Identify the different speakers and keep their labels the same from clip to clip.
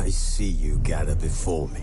Speaker 1: I see you gather before me.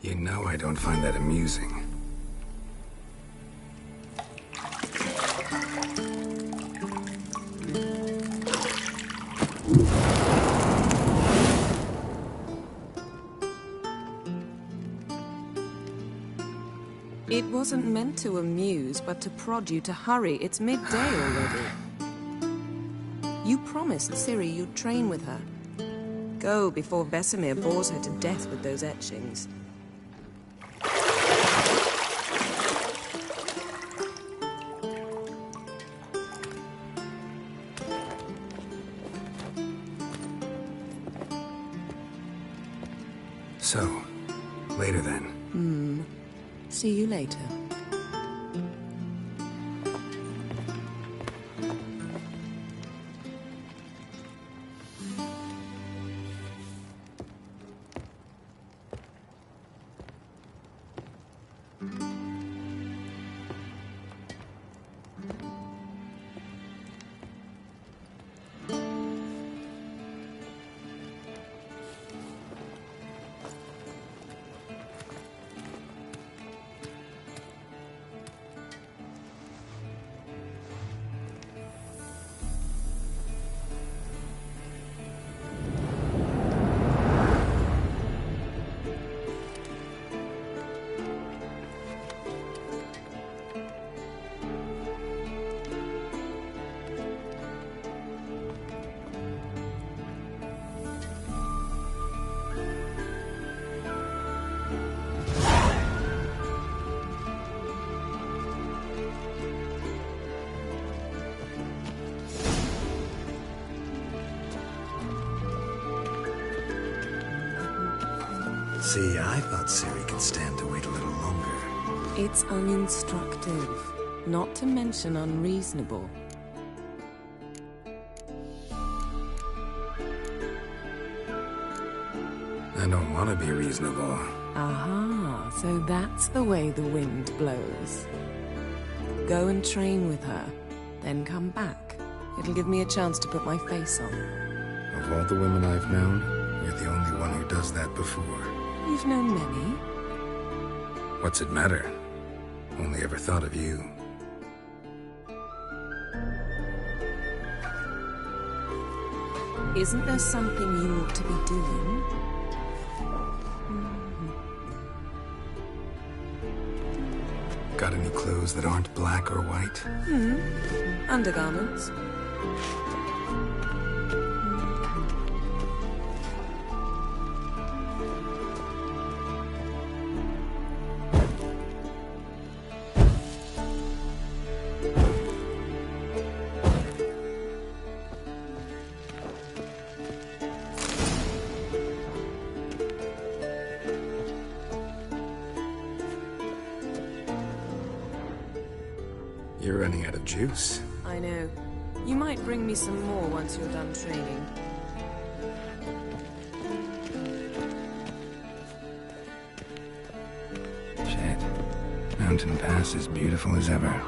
Speaker 2: You know I don't find that amusing.
Speaker 3: It wasn't meant to amuse, but to prod you to hurry. It's midday already. You promised Ciri you'd train with her. Go before Vesemir bores her to death with those etchings.
Speaker 2: So, later then.
Speaker 3: See you later.
Speaker 2: See, I thought Siri could stand to wait a little longer.
Speaker 3: It's uninstructive, not to mention unreasonable.
Speaker 2: I don't want to be reasonable.
Speaker 3: Aha, so that's the way the wind blows. Go and train with her, then come back. It'll give me a chance to put my face on.
Speaker 2: Of all the women I've known, you're the only one who does that before.
Speaker 3: You've known many.
Speaker 2: What's it matter? Only ever thought of you.
Speaker 3: Isn't there something you ought to be doing?
Speaker 2: Got any clothes that aren't black or white?
Speaker 3: Undergarments.
Speaker 2: You're running out of juice.
Speaker 3: I know. You might bring me some more once you're done training.
Speaker 2: Shit. Mountain Pass is beautiful as ever.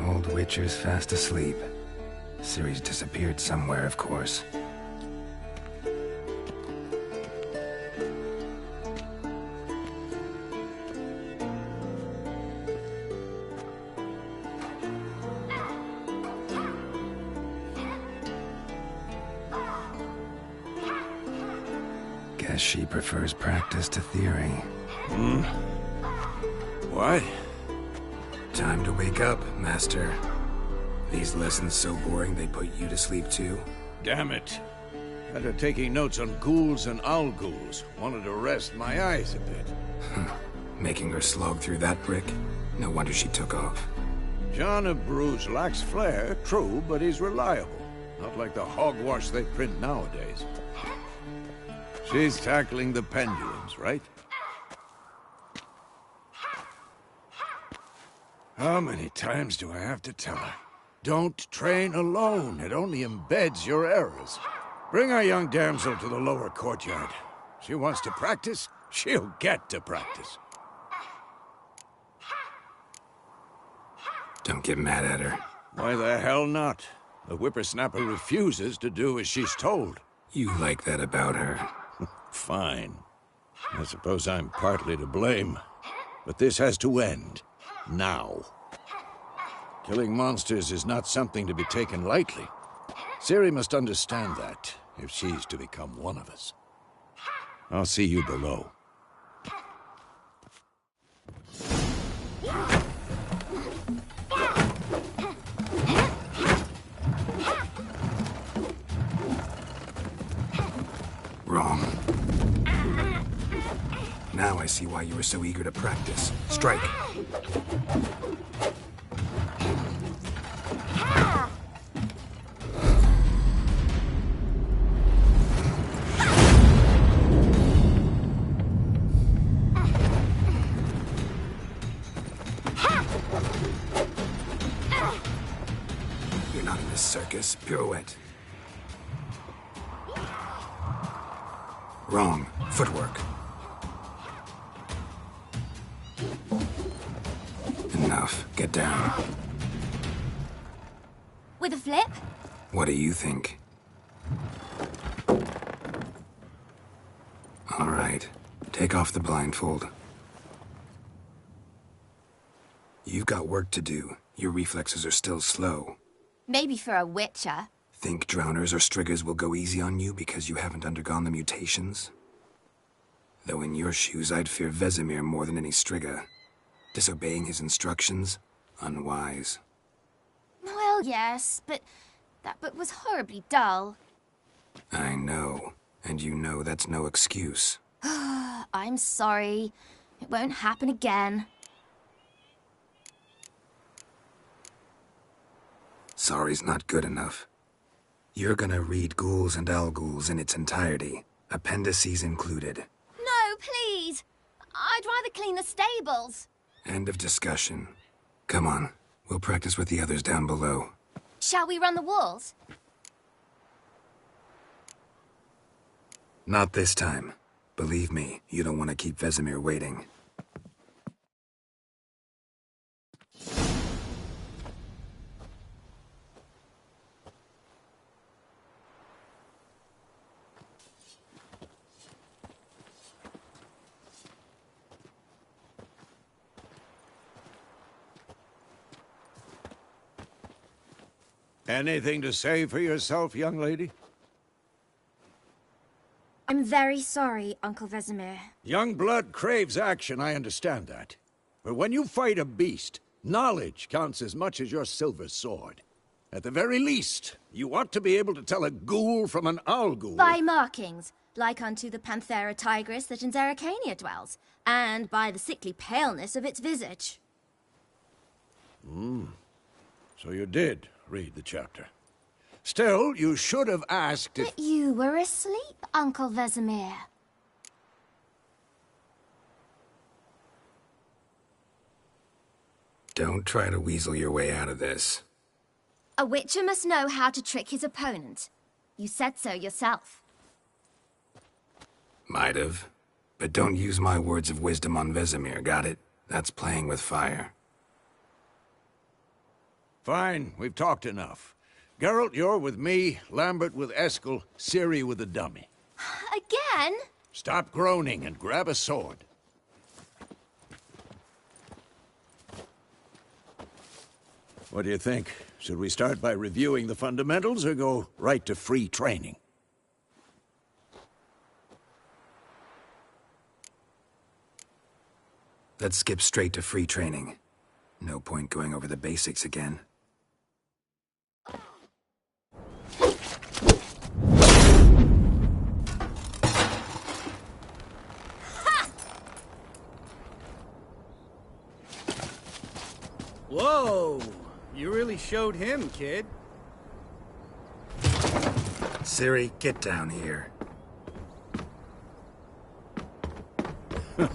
Speaker 2: Old Witcher's fast asleep. Ciri's disappeared somewhere, of course. Guess she prefers practice to theory.
Speaker 4: What?
Speaker 2: Time to wake up, Master. These lessons so boring they put you to sleep too?
Speaker 4: Damn it. After taking notes on ghouls and owl ghouls, wanted to rest my eyes a bit.
Speaker 2: Making her slog through that brick? No wonder she took off.
Speaker 4: John of Bruges lacks flair, true, but he's reliable. Not like the hogwash they print nowadays. She's tackling the pendulums, right? How many times do I have to tell her? Don't train alone. It only embeds your errors. Bring our young damsel to the lower courtyard. She wants to practice, she'll get to practice.
Speaker 2: Don't get mad at her.
Speaker 4: Why the hell not? The whippersnapper refuses to do as she's told.
Speaker 2: You like that about her.
Speaker 4: Fine. I suppose I'm partly to blame. But this has to end. Now. Killing monsters is not something to be taken lightly. Ciri must understand that, if she's to become one of us. I'll see you below.
Speaker 2: Wrong. Now I see why you were so eager to practice. Strike. You're not in this circus. Pirouette. Wrong. Footwork. Enough. Get down.
Speaker 5: With a flip?
Speaker 2: What do you think? All right. Take off the blindfold. You've got work to do. Your reflexes are still slow.
Speaker 5: Maybe for a witcher.
Speaker 2: Think drowners or striggers will go easy on you because you haven't undergone the mutations? Though in your shoes, I'd fear Vesemir more than any strigger. Disobeying his instructions? Unwise.
Speaker 5: Well, yes, but that book was horribly dull.
Speaker 2: I know. And you know that's no excuse.
Speaker 5: I'm sorry. It won't happen again.
Speaker 2: Sorry's not good enough. You're gonna read Ghouls and Owl Ghouls in its entirety, appendices included.
Speaker 5: No, please! I'd rather clean the stables.
Speaker 2: End of discussion. Come on, we'll practice with the others down below.
Speaker 5: Shall we run the walls?
Speaker 2: Not this time. Believe me, you don't want to keep Vesemir waiting.
Speaker 4: Anything to say for yourself, young lady?
Speaker 5: I'm very sorry, Uncle Vesemir.
Speaker 4: Young blood craves action, I understand that. But when you fight a beast, knowledge counts as much as your silver sword. At the very least, you ought to be able to tell a ghoul from an owl ghoul.
Speaker 5: By markings, like unto the Panthera tigris that in Zerrikania dwells, and by the sickly paleness of its visage.
Speaker 4: So you did read the chapter. Still, you should have asked if...
Speaker 5: But you were asleep, Uncle Vesemir.
Speaker 2: Don't try to weasel your way out of this.
Speaker 5: A witcher must know how to trick his opponent. You said so yourself.
Speaker 2: Might have. But don't use my words of wisdom on Vesemir, got it? That's playing with fire.
Speaker 4: Fine, we've talked enough. Geralt, you're with me, Lambert with Eskel, Ciri with the dummy.
Speaker 5: Again?
Speaker 4: Stop groaning and grab a sword. What do you think? Should we start by reviewing the fundamentals or go right to free training?
Speaker 2: Let's skip straight to free training. No point going over the basics again.
Speaker 6: Whoa! You really showed him, kid.
Speaker 2: Ciri, get down here.
Speaker 4: A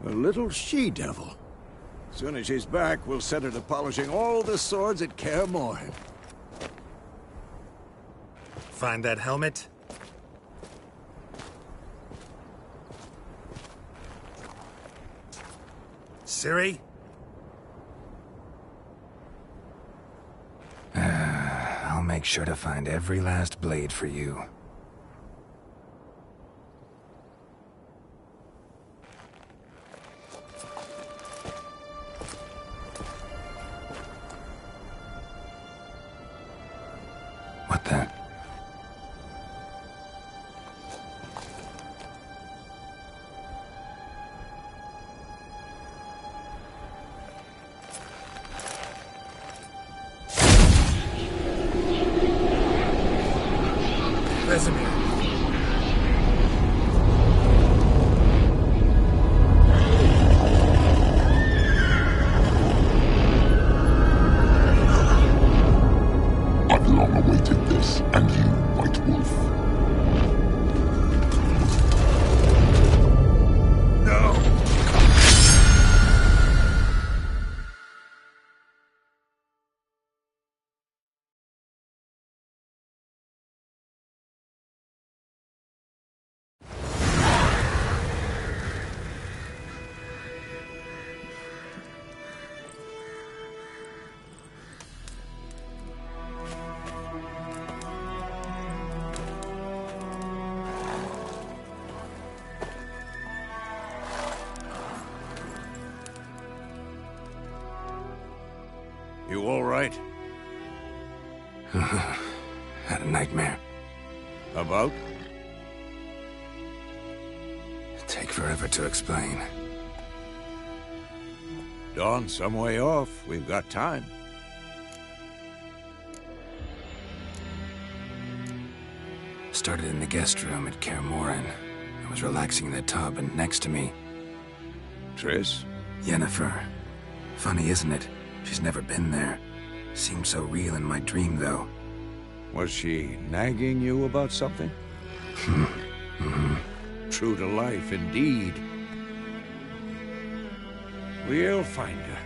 Speaker 4: little she-devil. Soon as she's back, we'll set her to polishing all the swords at Kaer Morhen.
Speaker 2: Find that helmet? Ciri? I'll make sure to find every last blade for you. What the? Vesemir.
Speaker 7: I've long awaited this, and you, White Wolf.
Speaker 2: No!
Speaker 4: You all right?
Speaker 2: Had a nightmare.
Speaker 4: About?
Speaker 2: Take forever to explain.
Speaker 4: Dawn's some way off. We've got time.
Speaker 2: Started in the guest room at Kaer Morhen. I was relaxing in the tub, and next to me,
Speaker 4: Triss?
Speaker 2: Yennefer. Funny, isn't it? She's never been there. Seemed so real in my dream, though.
Speaker 4: Was she nagging you about something? True to life, indeed. We'll find her.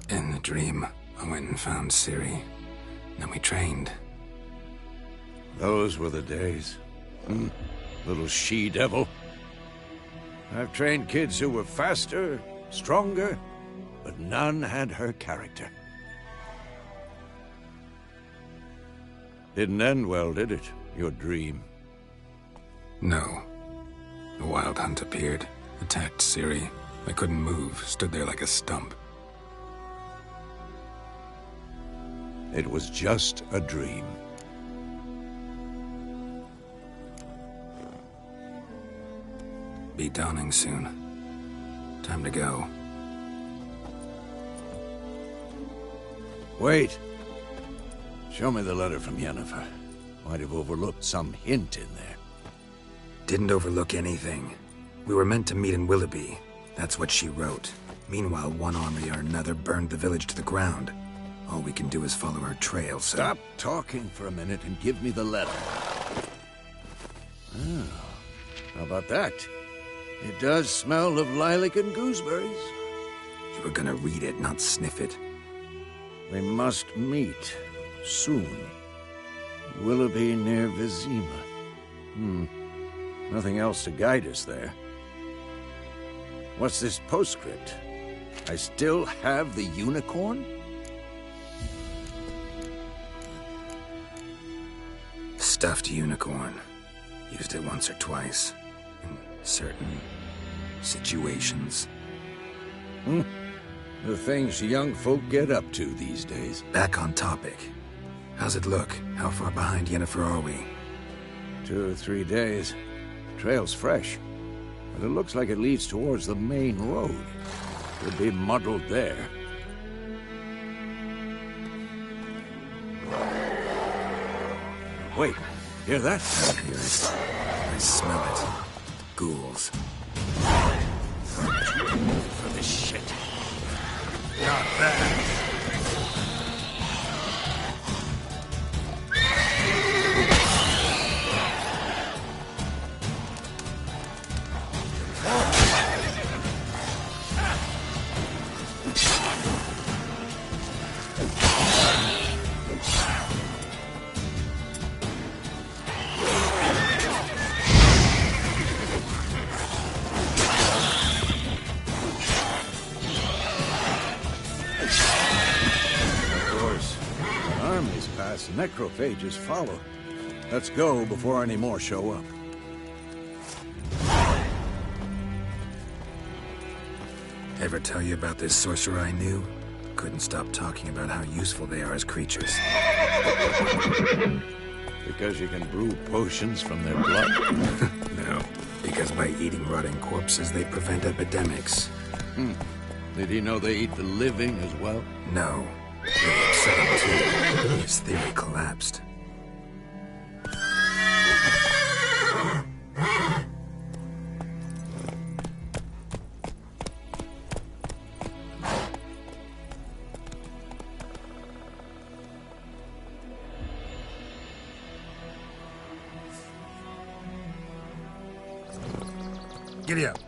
Speaker 2: In the dream, I went and found Ciri. Then we trained.
Speaker 4: Those were the days. Little she-devil. I've trained kids who were faster, stronger, but none had her character. Didn't end well, did it? Your dream?
Speaker 2: No. The Wild Hunt appeared, attacked Ciri. I couldn't move, stood there like a stump.
Speaker 4: It was just a dream.
Speaker 2: Be dawning soon. Time to go.
Speaker 4: Wait. Show me the letter from Yennefer. Might have overlooked some hint in there.
Speaker 2: Didn't overlook anything. We were meant to meet in Willoughby. That's what she wrote. Meanwhile, one army or another burned the village to the ground. All we can do is follow her trail, so...
Speaker 4: Stop talking for a minute and give me the letter. Oh, how about that? It does smell of lilac and gooseberries.
Speaker 2: You were gonna read it, not sniff it.
Speaker 4: We must meet soon. Willoughby near Vizima. Nothing else to guide us there. What's this postscript? I still have the unicorn?
Speaker 2: Stuffed unicorn. Used it once or twice. In certain situations.
Speaker 4: The things young folk get up to these days.
Speaker 2: Back on topic. How's it look? How far behind Yennefer are we?
Speaker 4: 2 or 3 days. Trail's fresh. But it looks like it leads towards the main road. Could be muddled there. Wait, hear that?
Speaker 2: I hear it. I smell it. Ghouls.
Speaker 4: For this shit. Not bad. Necrophages follow. Let's go before any more show up.
Speaker 2: Ever tell you about this sorcerer I knew? Couldn't stop talking about how useful they are as creatures.
Speaker 4: Because you can brew potions from their blood?
Speaker 2: No, because by eating rotting corpses, they prevent epidemics.
Speaker 4: Did he know they eat the living as well?
Speaker 2: No. Really upset him too. His theory collapsed. Giddy up.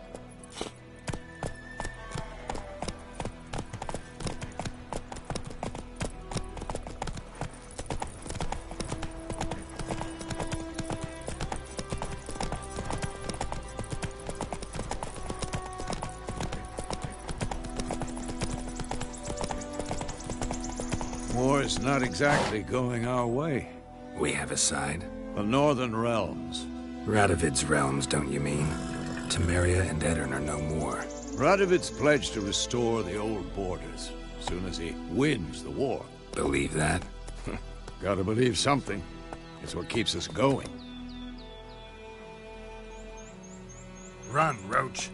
Speaker 4: War's not exactly going our way.
Speaker 2: We have a side.
Speaker 4: The Northern Realms.
Speaker 2: Radovid's realms, don't you mean? Temeria and Edirn are no more.
Speaker 4: Radovid's pledged to restore the old borders as soon as he wins the war.
Speaker 2: Believe that?
Speaker 4: Gotta believe something. It's what keeps us going.
Speaker 2: Run, Roach.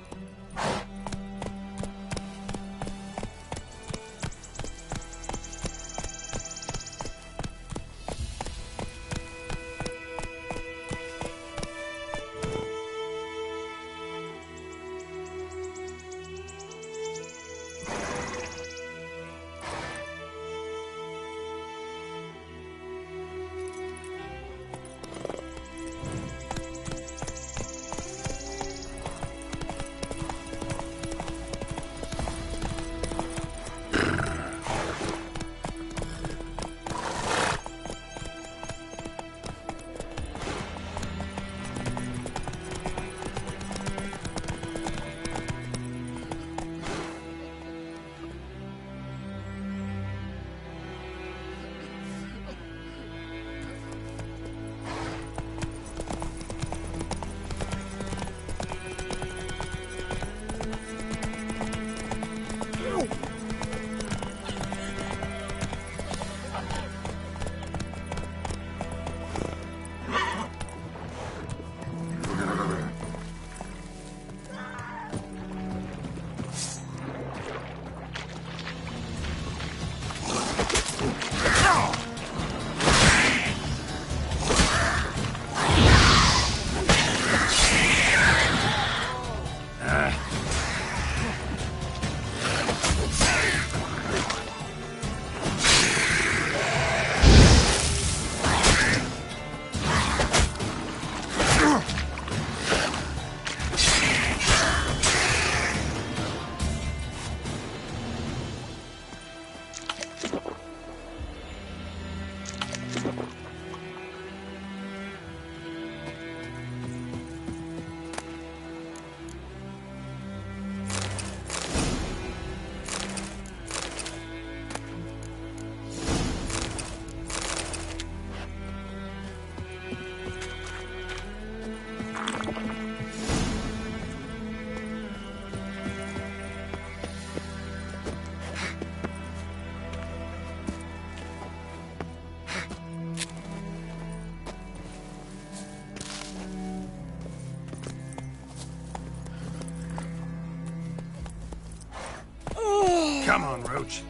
Speaker 2: Come on, Roach.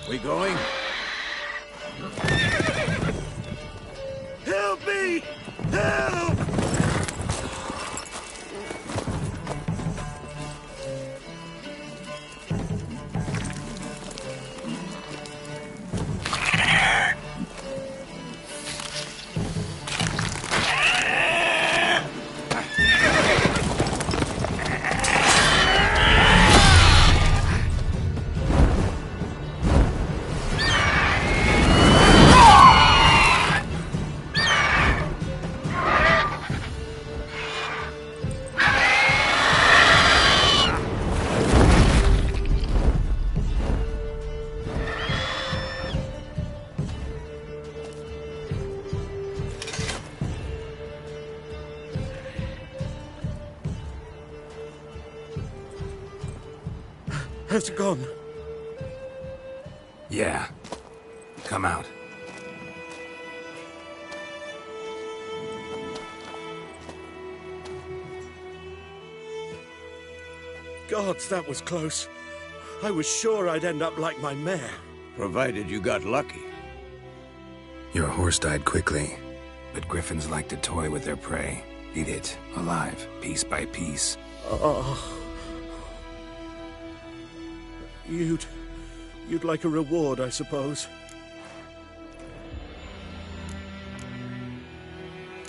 Speaker 4: We going?
Speaker 2: Help me! Help!
Speaker 8: Has it gone?
Speaker 2: Yeah. Come out.
Speaker 8: Gods, that was close. I was sure I'd end up like my mare.
Speaker 4: Provided you got lucky.
Speaker 2: Your horse died quickly, but griffins like to toy with their prey. Eat it, alive, piece by piece.
Speaker 8: Oh. You'd like a reward, I suppose.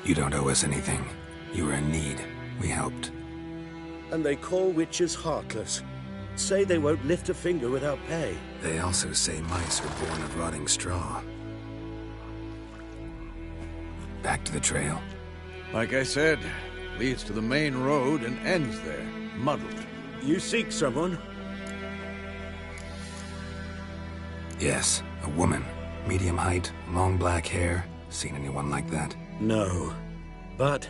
Speaker 2: You don't owe us anything. You were in need. We helped.
Speaker 8: And they call witches heartless. Say they won't lift a finger without pay.
Speaker 2: They also say mice are born of rotting straw. Back to the trail.
Speaker 4: Like I said, leads to the main road and ends there, muddled.
Speaker 8: You seek someone?
Speaker 2: Yes, a woman. Medium height, long black hair. Seen anyone like that?
Speaker 8: No. But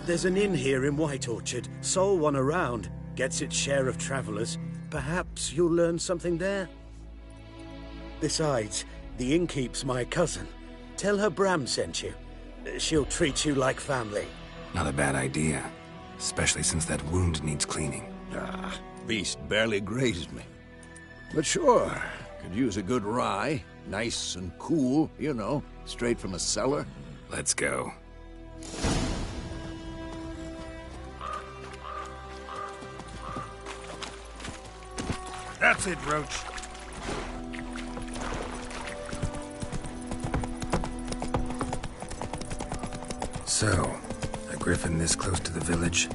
Speaker 8: there's an inn here in White Orchard. Sole one around. Gets its share of travelers. Perhaps you'll learn something there? Besides, the innkeep's my cousin. Tell her Bram sent you. She'll treat you like family.
Speaker 2: Not a bad idea. Especially since that wound needs cleaning.
Speaker 4: Ah, beast barely grazed me. But sure, could use a good rye. Nice and cool, you know, straight from a cellar.
Speaker 2: Let's go.
Speaker 6: That's it, Roach.
Speaker 2: So, a griffin this close to the village?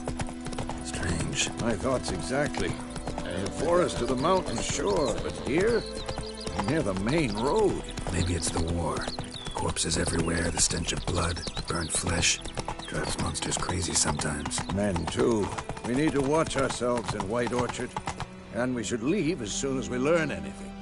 Speaker 2: Strange.
Speaker 4: My thoughts exactly. A forest to the mountain, sure, but here? Near the main road.
Speaker 2: Maybe it's the war. Corpses everywhere, the stench of blood, burnt flesh. Drives monsters crazy sometimes.
Speaker 4: Men, too. We need to watch ourselves in White Orchard. And we should leave as soon as we learn anything.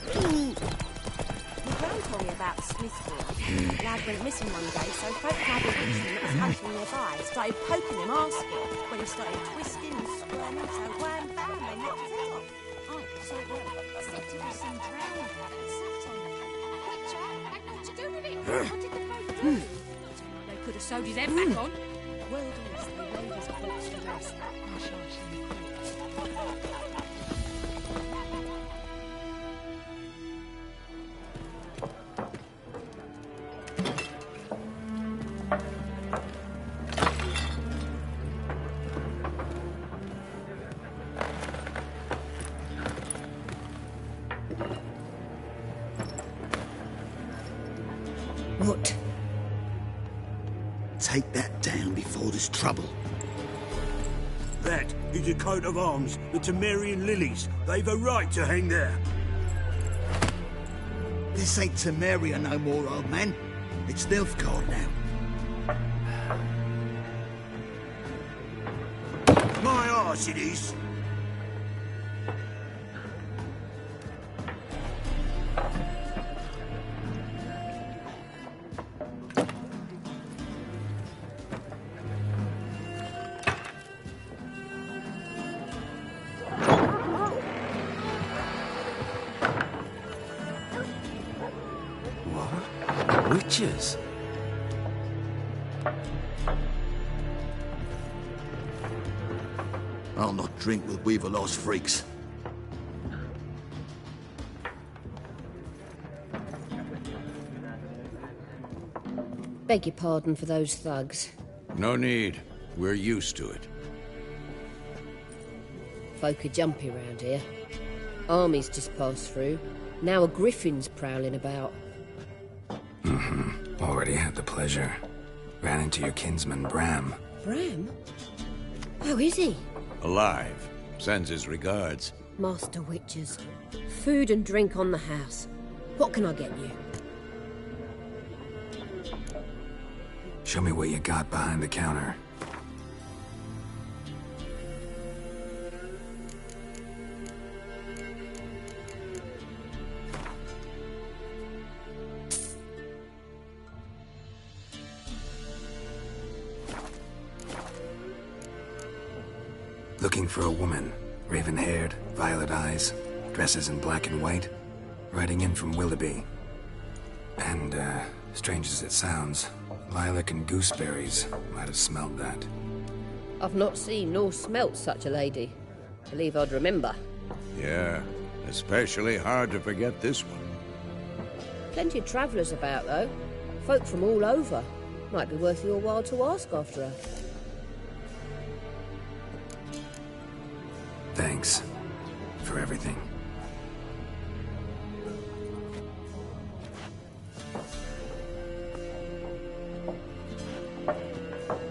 Speaker 9: My gran told me about Smithfield. Lad went missing one day, so folk gathered with him that was hunting nearby. Started poking him, asking. When he started twisting and squirming, so wham bam, they knocked his head off. Oh, so it went. Except it was some drowned lad that sat on him. Which, had what to do with it? What did the folk do? They could have sewed his head back on. Word is, they laid his corpse to rest. I shall see you.
Speaker 1: What? Take that down before there's trouble.
Speaker 8: That is a coat of arms, the Temerian lilies. They've a right to hang there.
Speaker 1: This ain't Temeria no more, old man. It's Nilfgaard now.
Speaker 8: My arse it is.
Speaker 10: Witches?
Speaker 1: I'll not drink with Weaverlaw's freaks.
Speaker 11: Beg your pardon for those thugs.
Speaker 4: No need. We're used to it.
Speaker 11: Folk are jumpy round here. Armies just passed through. Now a griffin's prowling about.
Speaker 2: Already had the pleasure. Ran into your kinsman, Bram.
Speaker 11: Bram? How is he?
Speaker 4: Alive. Sends his regards.
Speaker 11: Master Witches. Food and drink on the house. What can I get you?
Speaker 2: Show me what you got behind the counter. Looking for a woman. Raven-haired, violet eyes, dresses in black and white. Riding in from Willoughby. And, strange as it sounds, lilac and gooseberries might have smelled that.
Speaker 11: I've not seen nor smelt such a lady. Believe I'd remember.
Speaker 4: Yeah, especially hard to forget this one.
Speaker 11: Plenty of travellers about, though. Folk from all over. Might be worth your while to ask after her.
Speaker 2: Thanks for everything.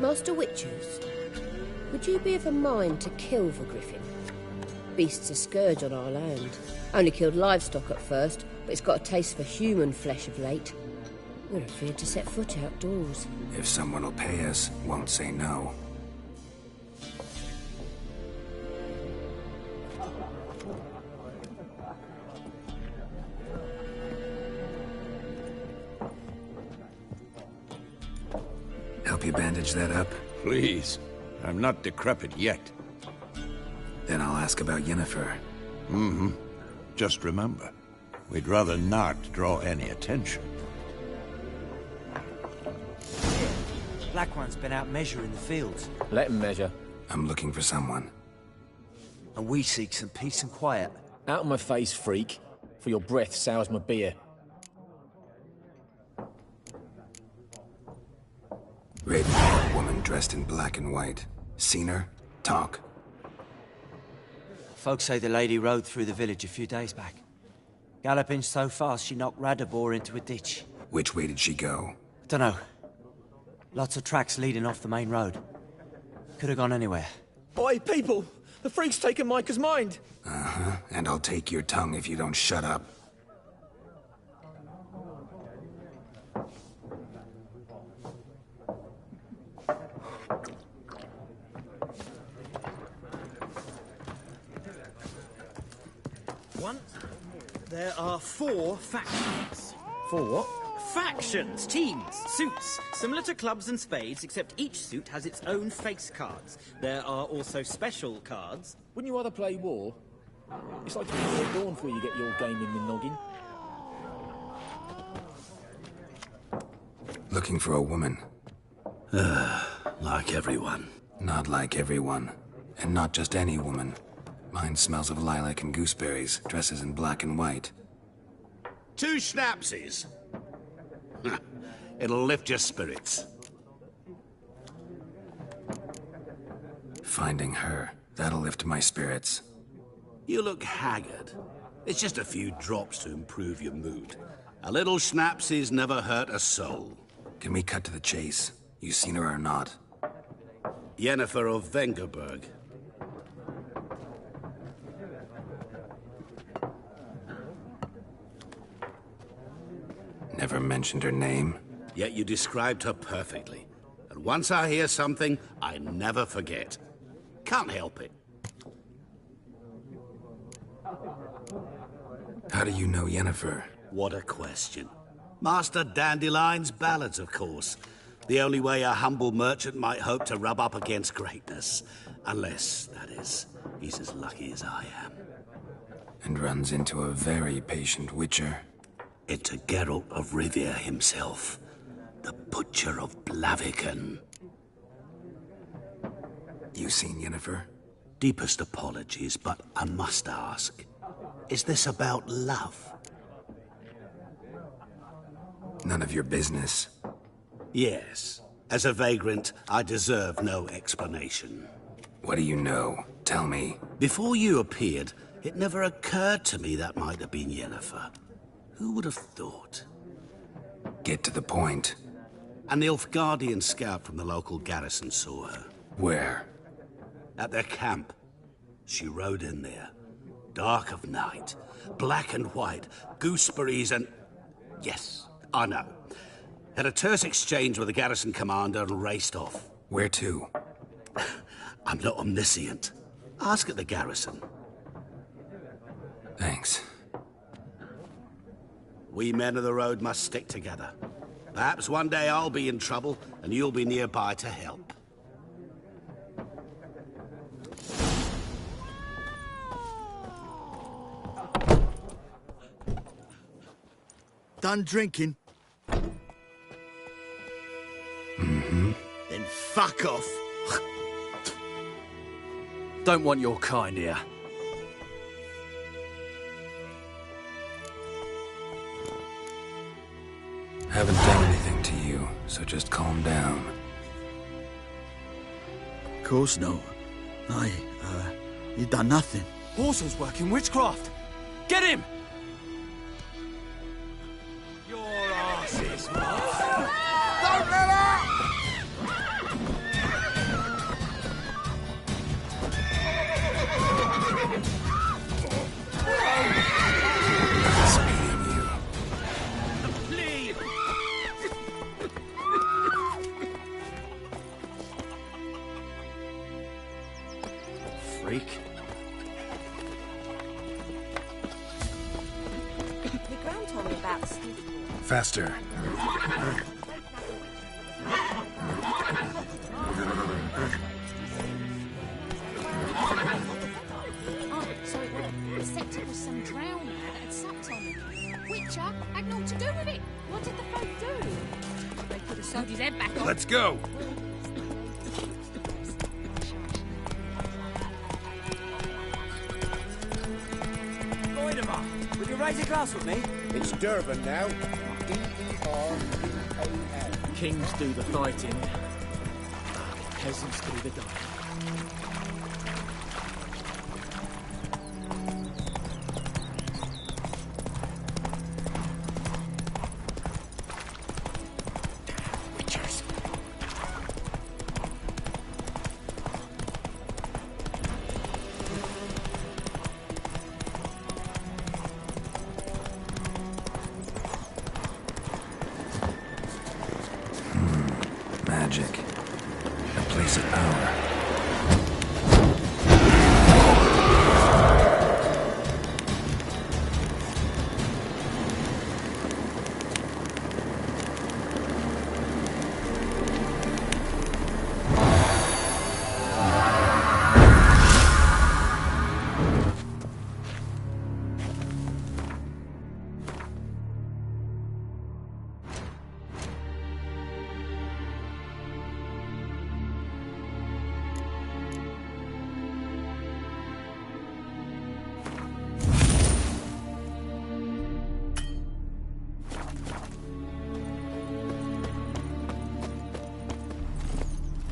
Speaker 11: Master Witches, would you be of a mind to kill the griffin? Beast's a scourge on our land. Only killed livestock at first, but it's got a taste for human flesh of late. We're afraid to set foot outdoors.
Speaker 2: If someone will pay us, won't say no. Help you bandage that up?
Speaker 4: Please. I'm not decrepit yet.
Speaker 2: Then I'll ask about Yennefer.
Speaker 4: Just remember, we'd rather not draw any attention.
Speaker 10: Black One's been out measuring the fields.
Speaker 12: Let him measure.
Speaker 2: I'm looking for someone.
Speaker 10: And we seek some peace and quiet.
Speaker 12: Out of my face, freak. For your breath sours my beer.
Speaker 2: Raven-haired woman dressed in black and white. Seen her? Talk.
Speaker 10: Folks say the lady rode through the village a few days back. Galloping so fast she knocked Radabor into a ditch.
Speaker 2: Which way did she go?
Speaker 10: Dunno. Lots of tracks leading off the main road. Could have gone anywhere.
Speaker 12: Oi, people! The freak's taken Micah's mind!
Speaker 2: And I'll take your tongue if you don't shut up.
Speaker 13: There are 4 factions.
Speaker 12: 4 what?
Speaker 13: Factions, teams, suits, similar to clubs and spades, except each suit has its own face cards. There are also special cards.
Speaker 12: Wouldn't you rather play war? It's like before dawn before you get your game in the noggin.
Speaker 2: Looking for a woman.
Speaker 1: Like everyone.
Speaker 2: Not like everyone. And not just any woman. Mine smells of lilac and gooseberries, dresses in black and white.
Speaker 14: 2 schnapsies. It'll lift your spirits.
Speaker 2: Finding her, that'll lift my spirits.
Speaker 14: You look haggard. It's just a few drops to improve your mood. A little schnapsies never hurt a soul.
Speaker 2: Can we cut to the chase? You seen her or not?
Speaker 14: Yennefer of Vengerberg.
Speaker 2: Never mentioned her name.
Speaker 14: Yet you described her perfectly. And once I hear something, I never forget. Can't help it.
Speaker 2: How do you know Yennefer?
Speaker 14: What a question. Master Dandelion's ballads, of course. The only way a humble merchant might hope to rub up against greatness. Unless, that is, he's as lucky as I am.
Speaker 2: And runs into a very patient witcher.
Speaker 14: It's a Geralt of Rivia himself, the Butcher of Blaviken.
Speaker 2: You seen Yennefer?
Speaker 14: Deepest apologies, but I must ask, is this about love?
Speaker 2: None of your business.
Speaker 14: Yes. As a vagrant, I deserve no explanation.
Speaker 2: What do you know? Tell me.
Speaker 14: Before you appeared, it never occurred to me that might have been Yennefer. Who would have thought?
Speaker 2: Get to the point.
Speaker 14: An Nilfgaardian scout from the local garrison saw her.
Speaker 2: Where?
Speaker 14: At their camp. She rode in there. Dark of night. Black and white. Gooseberries and... Yes, I know. Had a terse exchange with the garrison commander and raced off.
Speaker 2: Where to?
Speaker 14: I'm not omniscient. Ask at the garrison.
Speaker 2: Thanks.
Speaker 14: We men of the road must stick together. Perhaps one day I'll be in trouble and you'll be nearby to help.
Speaker 1: Done drinking?
Speaker 2: Mm-hmm.
Speaker 1: Then fuck off.
Speaker 15: Don't want your kind here.
Speaker 2: Haven't done anything to you, so just calm down.
Speaker 1: Of course no. You done nothing.
Speaker 15: Horsel's working witchcraft. Get him! Your ass is mine.
Speaker 1: Don't let her!
Speaker 15: Freak.
Speaker 9: Your gran told me about Steve.
Speaker 2: Faster.
Speaker 16: Oh, so the septic was some drowner that had sucked on him. Witcher had naught to do with it. What did the folk do? They could have sewed his head back on.
Speaker 6: Let's go.
Speaker 10: Would you raise a glass with me?
Speaker 17: It's Durban now. D-E-R-B-O-N.
Speaker 12: Kings do the fighting. Peasants do the dying.
Speaker 2: Magic. A place of power.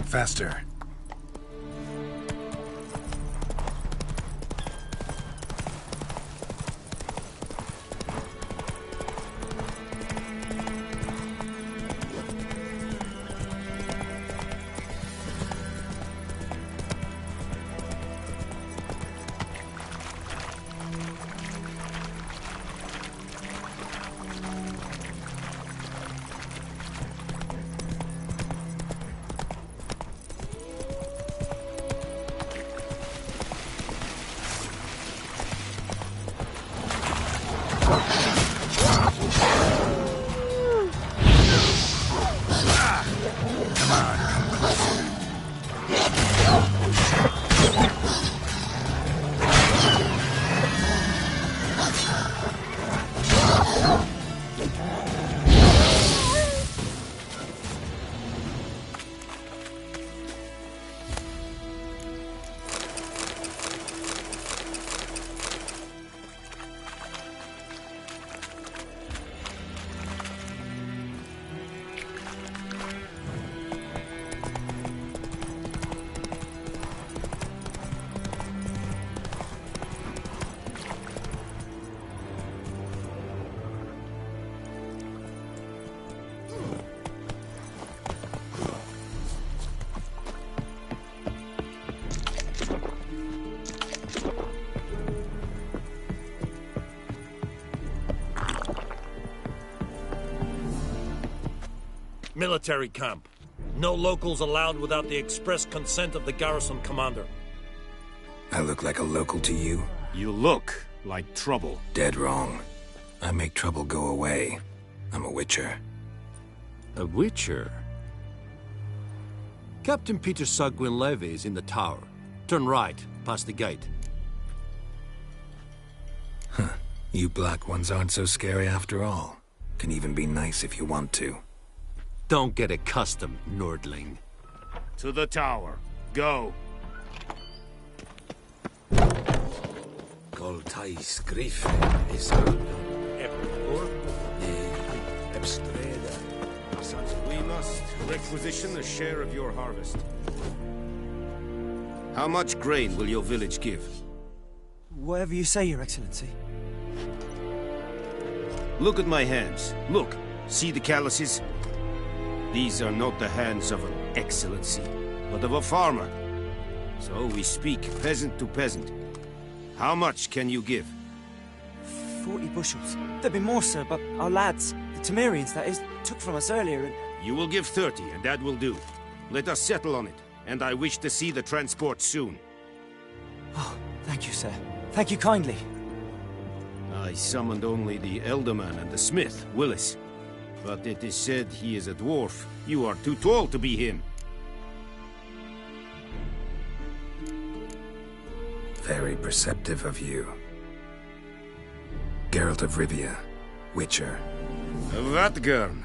Speaker 2: Faster.
Speaker 6: Military camp. No locals allowed without the express consent of the garrison commander.
Speaker 2: I look like a local to you?
Speaker 17: You look like trouble.
Speaker 2: Dead wrong. I make trouble go away. I'm a witcher.
Speaker 18: A witcher? Captain Peter Sagwin Levy is in the tower. Turn right, past the gate.
Speaker 2: Huh. You black ones aren't so scary after all. Can even be nice if you want to.
Speaker 18: Don't get accustomed, Nordling.
Speaker 17: To the tower. Go.
Speaker 14: Coltais Griff is
Speaker 17: We must requisition a share of your harvest. How much grain will your village give?
Speaker 10: Whatever you say, Your Excellency.
Speaker 17: Look at my hands. Look. See the calluses? These are not the hands of an excellency, but of a farmer. So we speak peasant to peasant. How much can you give?
Speaker 10: 40 bushels. There'd be more, sir, but our lads, the Temerians, that is, took from us earlier and...
Speaker 17: You will give 30, and that will do. Let us settle on it, and I wish to see the transport soon.
Speaker 10: Oh, thank you, sir. Thank you kindly.
Speaker 17: I summoned only the Elderman and the smith, Willis. But it is said he is a dwarf. You are too tall to be him.
Speaker 2: Very perceptive of you. Geralt of Rivia, Witcher.
Speaker 17: Vatgern.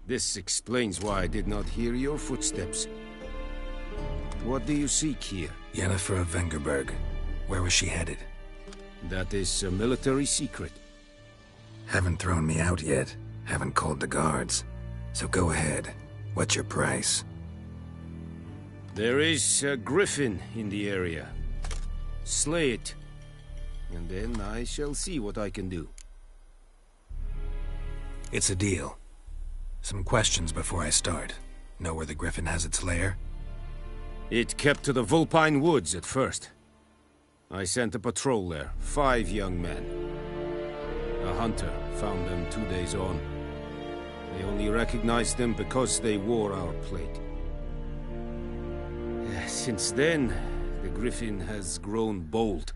Speaker 17: This explains why I did not hear your footsteps. What do you seek here?
Speaker 2: Yennefer of Vengerberg. Where was she headed?
Speaker 17: That is a military secret.
Speaker 2: Haven't thrown me out yet. Haven't called the guards. So go ahead. What's your price?
Speaker 17: There is a griffin in the area. Slay it. And then I shall see what I can do.
Speaker 2: It's a deal. Some questions before I start. Know where the griffin has its lair?
Speaker 17: It kept to the Vulpine Woods at first. I sent a patrol there, 5 young men. A hunter found them 2 days on. They only recognized them because they wore our plate. Since then, the griffin has grown bold.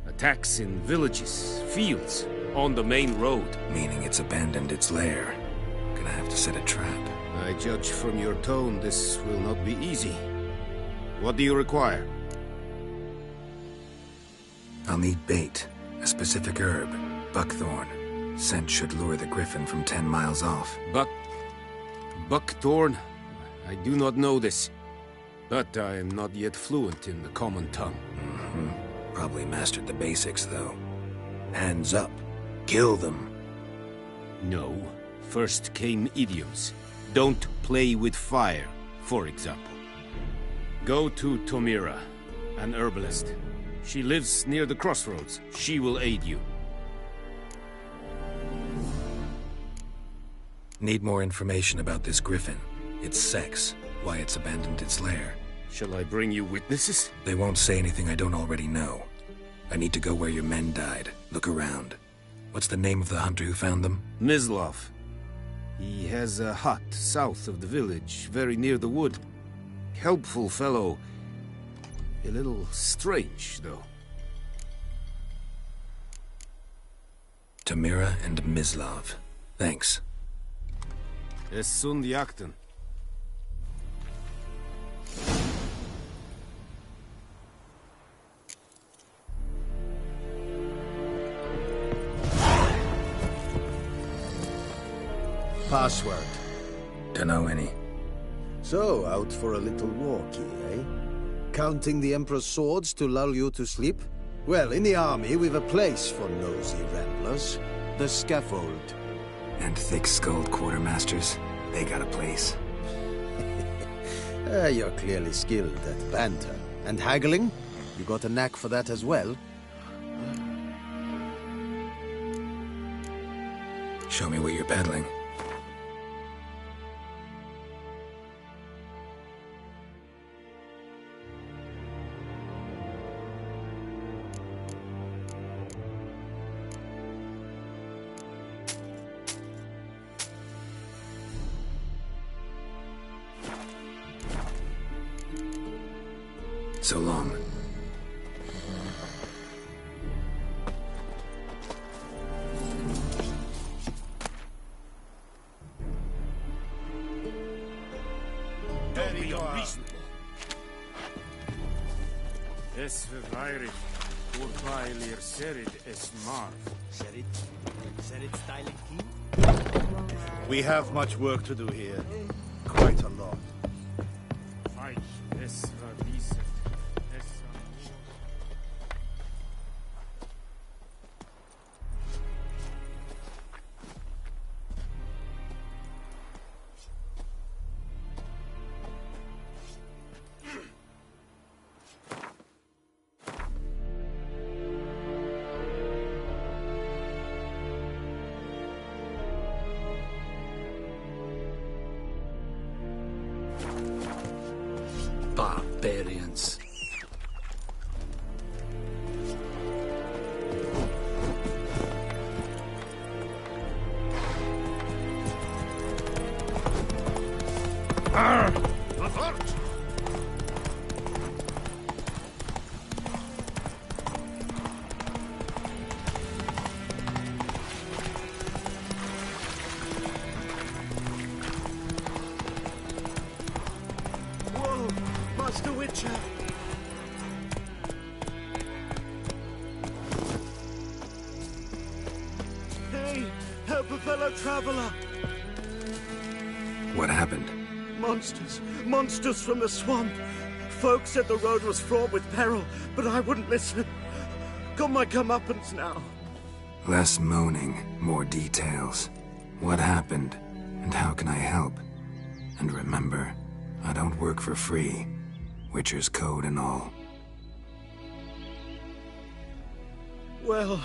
Speaker 17: Attacks in villages, fields, on the main road.
Speaker 2: Meaning it's abandoned its lair. Gonna have to set a trap.
Speaker 17: I judge from your tone this will not be easy. What do you require?
Speaker 2: I'll need bait. A specific herb. Buckthorn. Scent should lure the griffin from 10 miles off.
Speaker 17: Buckthorn? I do not know this. But I am not yet fluent in the common tongue.
Speaker 2: Probably mastered the basics, though. Hands up. Kill them.
Speaker 17: No. First came idioms. Don't play with fire, for example. Go to Tomira, an herbalist. She lives near the crossroads. She will aid you.
Speaker 2: Need more information about this griffin. Its sex. Why it's abandoned its lair.
Speaker 17: Shall I bring you witnesses?
Speaker 2: They won't say anything I don't already know. I need to go where your men died. Look around. What's the name of the hunter who found them?
Speaker 17: Mislav. He has a hut south of the village, very near the wood. Helpful fellow. A little strange, though.
Speaker 2: Tamira and Mislav. Thanks.
Speaker 17: Es sunt jakten.
Speaker 19: Password.
Speaker 2: Dunno any.
Speaker 19: So, out for a little walkie, eh? Counting the Emperor's swords to lull you to sleep? Well, in the army, we've a place for nosy ramblers. The scaffold.
Speaker 2: And thick-skulled quartermasters. They got a place.
Speaker 19: You're clearly skilled at banter. And haggling? You got a knack for that as well?
Speaker 2: Show me what you're peddling. So long.
Speaker 17: Don't be unreasonable. Es verweirig, urpailir serid es marv.
Speaker 8: Serid styling key?
Speaker 20: We have much work to do here. Quite a lot.
Speaker 17: Weich, es verwieset, es
Speaker 14: Barbarians.
Speaker 8: Whoa! Master Witcher! Hey! Help a fellow traveler!
Speaker 2: What happened?
Speaker 8: Monsters! Monsters from the swamp! Folk said the road was fraught with peril, but I wouldn't listen. Got my comeuppance now.
Speaker 2: Less moaning, more details. What happened, and how can I help? And remember, I don't work for free. Witcher's code and all.
Speaker 8: Well,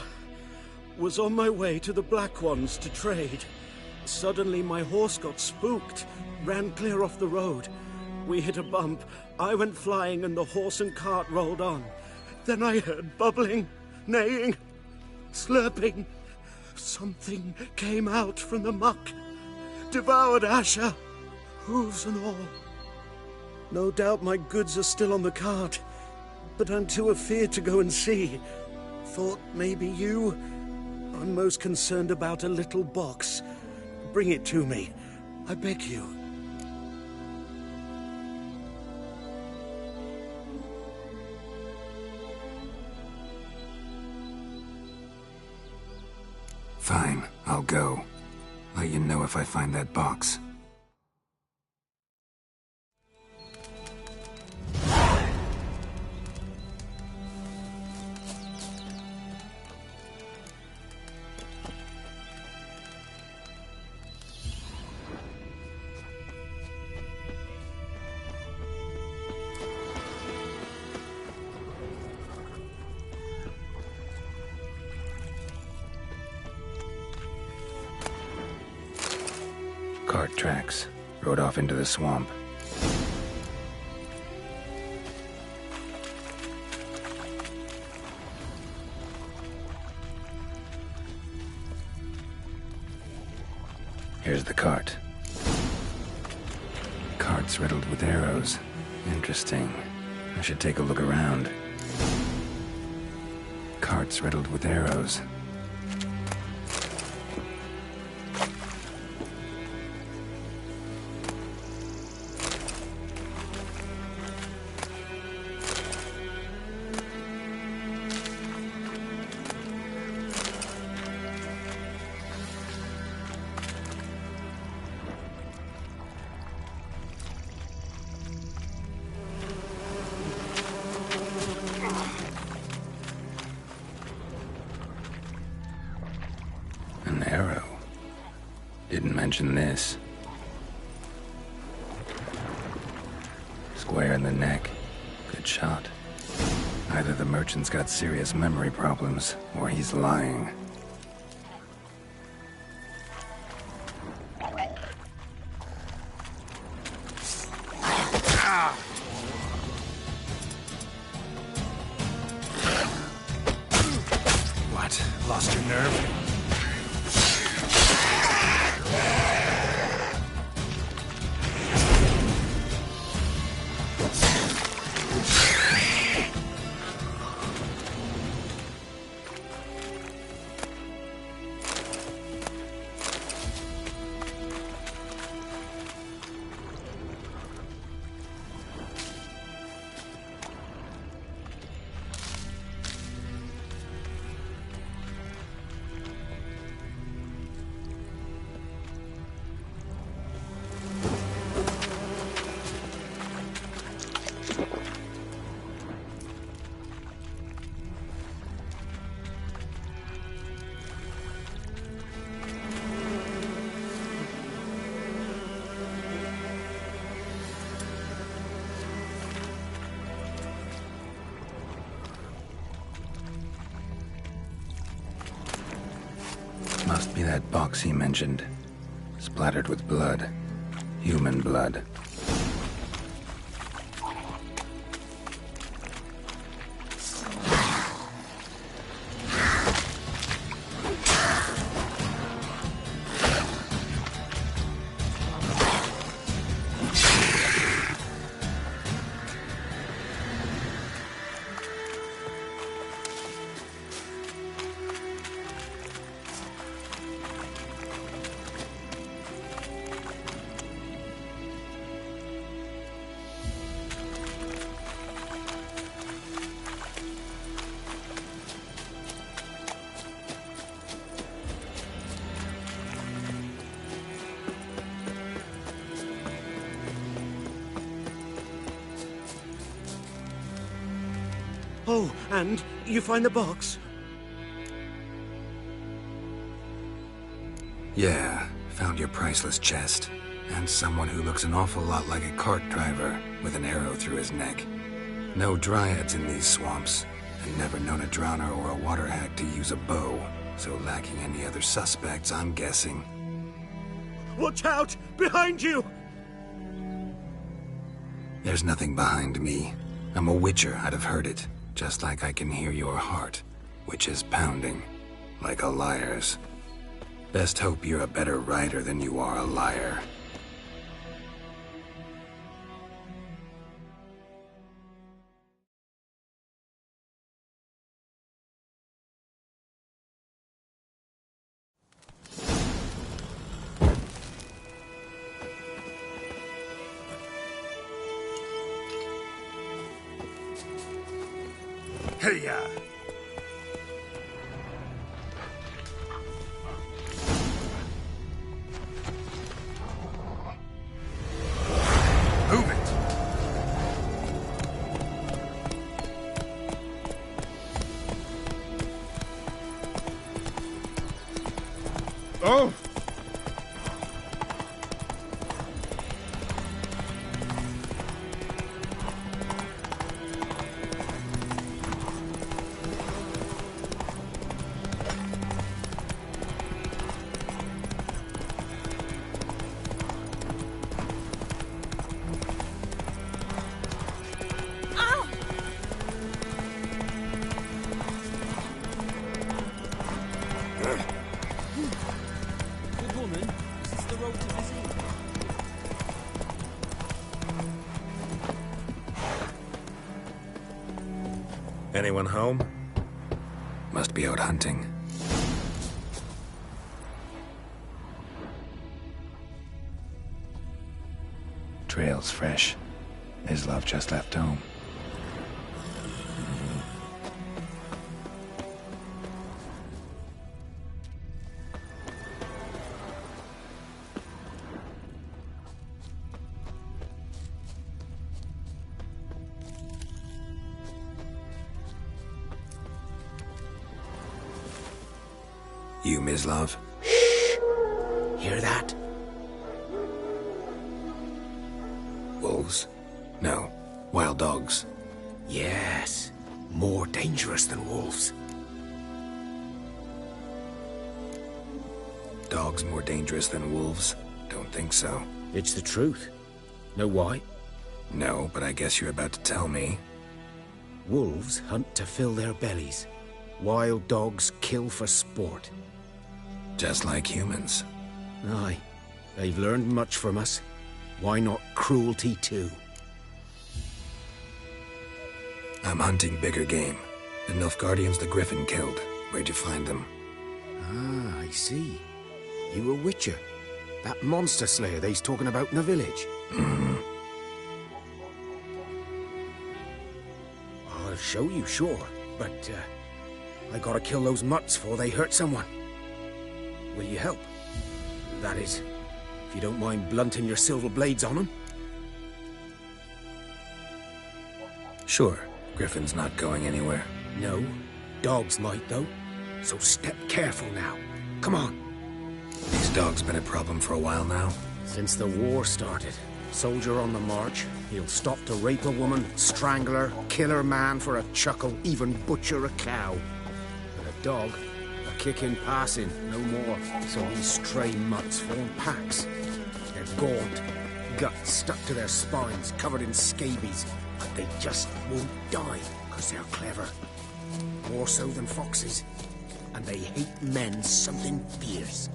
Speaker 8: was on my way to the Black Ones to trade. Suddenly my horse got spooked, ran clear off the road. We hit a bump, I went flying and the horse and cart rolled on. Then I heard bubbling, neighing, slurping. Something came out from the muck, devoured Asher, hooves and all. No doubt my goods are still on the cart, but I'm too afeard to go and see. Thought maybe you? I'm most concerned about a little box. Bring it to me, I beg you.
Speaker 2: Fine, I'll go. Let you know if I find that box. Cart tracks. Rode off into the swamp. Here's the cart. Cart's riddled with arrows. Interesting. I should take a look around. Cart's riddled with arrows. An arrow. Didn't mention this. Square in the neck. Good shot. Either the merchant's got serious memory problems, or he's lying.
Speaker 15: What? Lost your nerve?
Speaker 2: me that box he mentioned. Splattered with blood. Human blood.
Speaker 8: Oh, and you find the box?
Speaker 2: Yeah, found your priceless chest. And someone who looks an awful lot like a cart driver, with an arrow through his neck. No dryads in these swamps, and never known a drowner or a water hag to use a bow, so lacking any other suspects, I'm guessing.
Speaker 8: Watch out! Behind you!
Speaker 2: There's nothing behind me. I'm a witcher, I'd have heard it. Just like I can hear your heart, which is pounding, like a liar's. Best hope you're a better rider than you are a liar.
Speaker 20: Hey-ya! Move it! Oh!
Speaker 13: Good woman, this is the road to Vizine.
Speaker 15: Anyone home?
Speaker 2: Must be out hunting. Trail's fresh. Islov just left home. You, Mislov? Hear that? Wolves? No. Wild dogs.
Speaker 17: Yes. More dangerous than wolves.
Speaker 2: Dogs more dangerous than wolves? Don't think so.
Speaker 17: It's the truth. Know why?
Speaker 2: No, but I guess you're about to tell me.
Speaker 17: Wolves hunt to fill their bellies. Wild dogs kill for sport.
Speaker 2: Just like humans.
Speaker 17: Aye. They've learned much from us. Why not cruelty too?
Speaker 2: I'm hunting bigger game. The Nilfgaardians the Griffin killed. Where'd you find them?
Speaker 17: Ah, I see. You a witcher. That monster slayer they's talking about in the village. I'll show you, sure. But, I gotta kill those mutts before they hurt someone. Will you help? That is, if you don't mind blunting your silver blades on them.
Speaker 2: Sure. Griffin's not going anywhere.
Speaker 17: No. Dogs might, though. So step careful now. Come on.
Speaker 2: These dogs been a problem for a while now?
Speaker 17: Since the war started. Soldier on the march. He'll stop to rape a woman, strangle her, kill her man for a chuckle, even butcher a cow. But a dog, kicking, passing, no more. So these stray mutts form packs. They're gaunt, guts stuck to their spines, covered in scabies, but they just won't die, because they're clever. More so than foxes. And they hate men something fierce.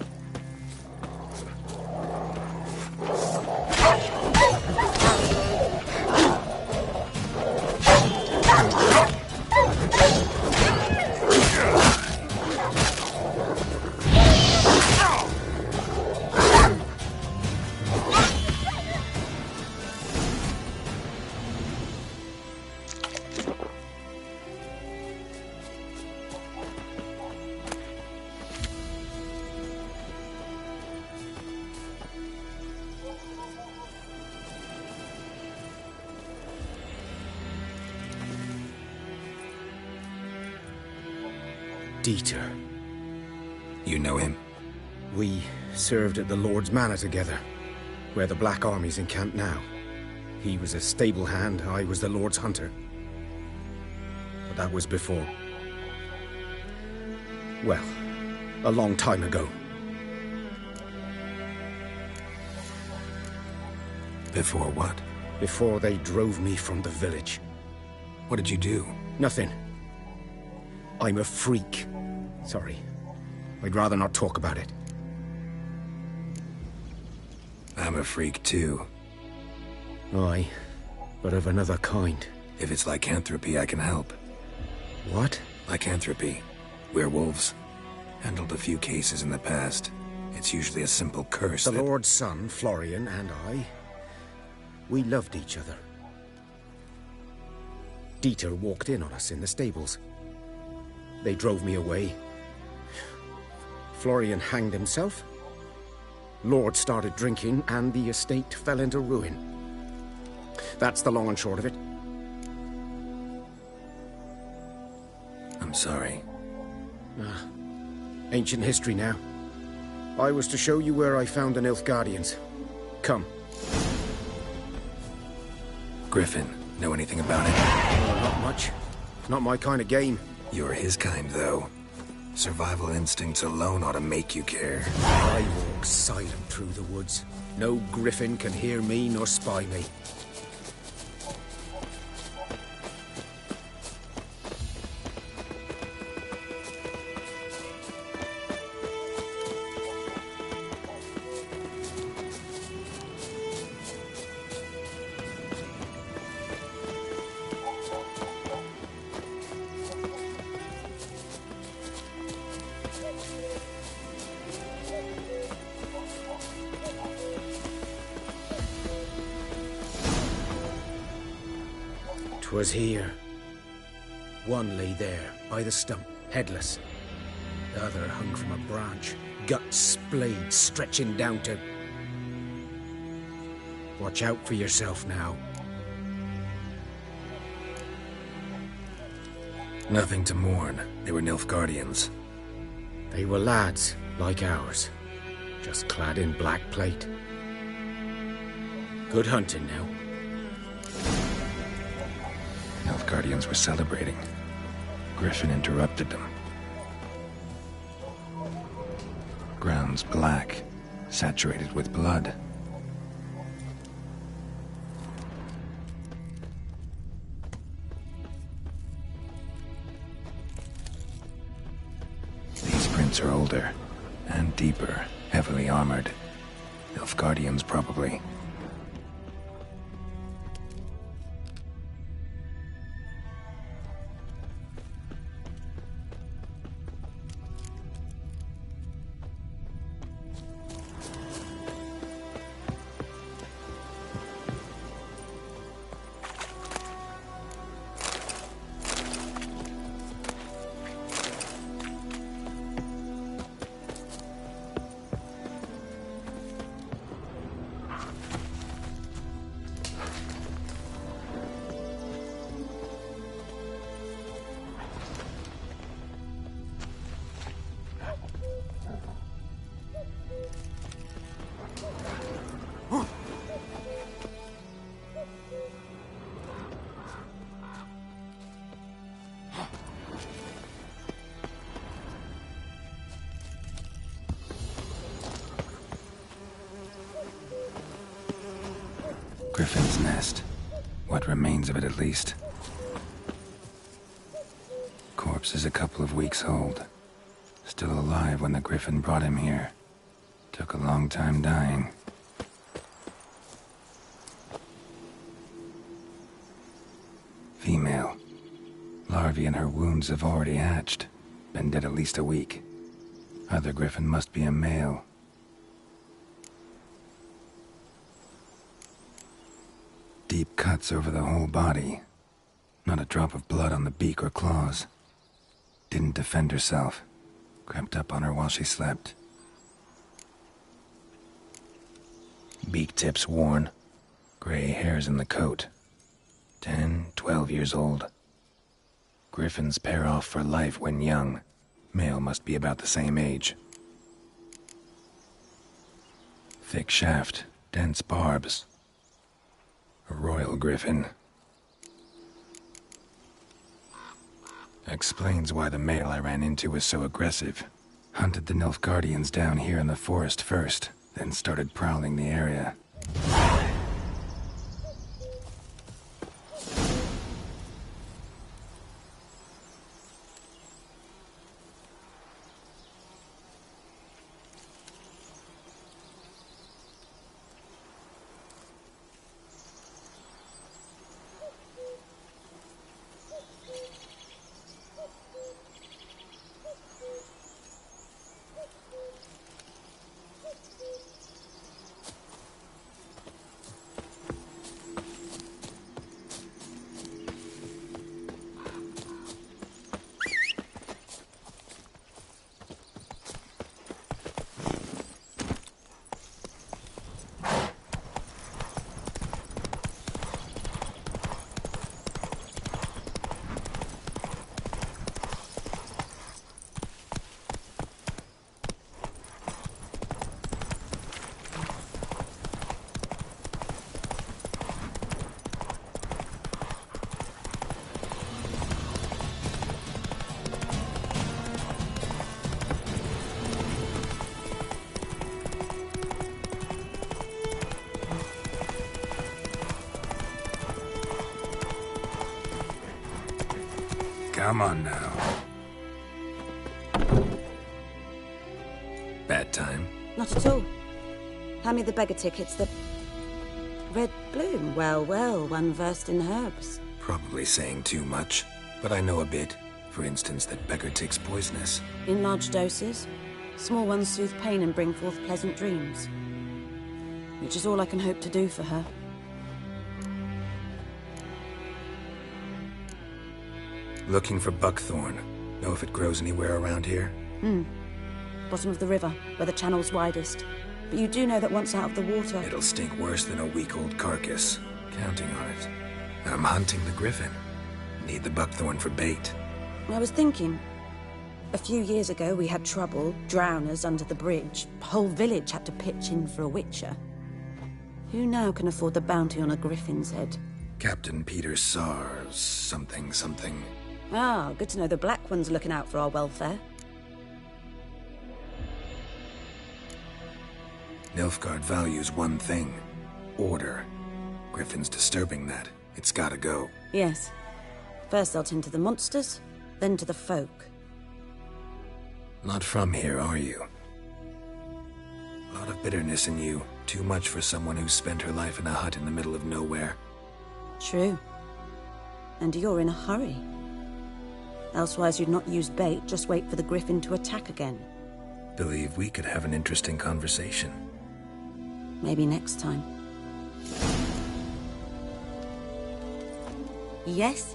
Speaker 17: Dieter.
Speaker 2: You know him?
Speaker 17: We served at the Lord's Manor together, where the Black Army's encamped now. He was a stable hand, I was the Lord's hunter. But that was before. Well, a long time ago.
Speaker 2: Before what?
Speaker 17: Before they drove me from the village.
Speaker 2: What did you do?
Speaker 17: Nothing. I'm a freak. Sorry. I'd rather not talk about it.
Speaker 2: I'm a freak too.
Speaker 17: Aye, but of another kind.
Speaker 2: If it's lycanthropy, I can help.
Speaker 17: What?
Speaker 2: Lycanthropy. Werewolves. Handled a few cases in the past. It's usually a simple curse
Speaker 17: The
Speaker 2: that...
Speaker 17: Lord's son, Florian, and I... we loved each other. Dieter walked in on us in the stables. They drove me away. Florian hanged himself. Lord started drinking, and the estate fell into ruin. That's the long and short of it.
Speaker 2: I'm sorry.
Speaker 17: Ancient history now. I was to show you where I found the Nilfgaardians. Come.
Speaker 2: Griffin, know anything about it?
Speaker 17: Oh, not much. Not my kind of game.
Speaker 2: You're his kind, though. Survival instincts alone ought to make you care.
Speaker 17: I walk silent through the woods. No griffin can hear me nor spy me. Was here. One lay there, by the stump, headless. The other hung from a branch, guts splayed, stretching down to... Watch out for yourself now.
Speaker 2: Nothing to mourn. They were Nilfgaardians.
Speaker 17: They were lads, like ours, just clad in black plate. Good hunting now.
Speaker 2: Nilfgaardians were celebrating. Griffin interrupted them. Ground's black, saturated with blood. These prints are older, and deeper, heavily armored. Nilfgaardians, probably. Griffin's nest. What remains of it, at least. Corpse is a couple of weeks old. Still alive when the Griffin brought him here. Took a long time dying. Female. Larvae in her wounds have already hatched. Been dead at least a week. Other Griffin must be a male. Deep cuts over the whole body. Not a drop of blood on the beak or claws. Didn't defend herself. Crept up on her while she slept. Beak tips worn. Gray hairs in the coat. 10, 12 years old. Griffins pair off for life when young. Male must be about the same age. Thick shaft, dense barbs. A royal griffin. Explains why the male I ran into was so aggressive. Hunted the Nilfgaardians down here in the forest first, then started prowling the area. Come on now. Bad time?
Speaker 21: Not at all. Hand me the beggar tickets, the... Red bloom. Well, well, one versed in herbs.
Speaker 2: Probably saying too much, but I know a bit. For instance, that beggar tick's poisonous.
Speaker 21: In large doses. Small ones soothe pain and bring forth pleasant dreams. Which is all I can hope to do for her.
Speaker 2: Looking for buckthorn. Know if it grows anywhere around here?
Speaker 21: Bottom of the river, where the channel's widest. But you do know that once out of the water...
Speaker 2: It'll stink worse than a week-old carcass. Counting on it. I'm hunting the griffin. Need the buckthorn for bait.
Speaker 21: I was thinking... A few years ago we had trouble, drowners under the bridge. Whole village had to pitch in for a witcher. Who now can afford the bounty on a griffin's head?
Speaker 2: Captain Peter Sars... something.
Speaker 21: Ah, good to know the Black One's looking out for our welfare.
Speaker 2: Nilfgaard values one thing. Order. Griffin's disturbing that. It's gotta go.
Speaker 21: Yes. First I'll tend to the monsters, then to the folk.
Speaker 2: Not from here, are you? A lot of bitterness in you. Too much for someone who's spent her life in a hut in the middle of nowhere.
Speaker 21: True. And you're in a hurry. Elsewise you'd not use bait, just wait for the griffin to attack again.
Speaker 2: Believe we could have an interesting conversation.
Speaker 21: Maybe next time. Yes?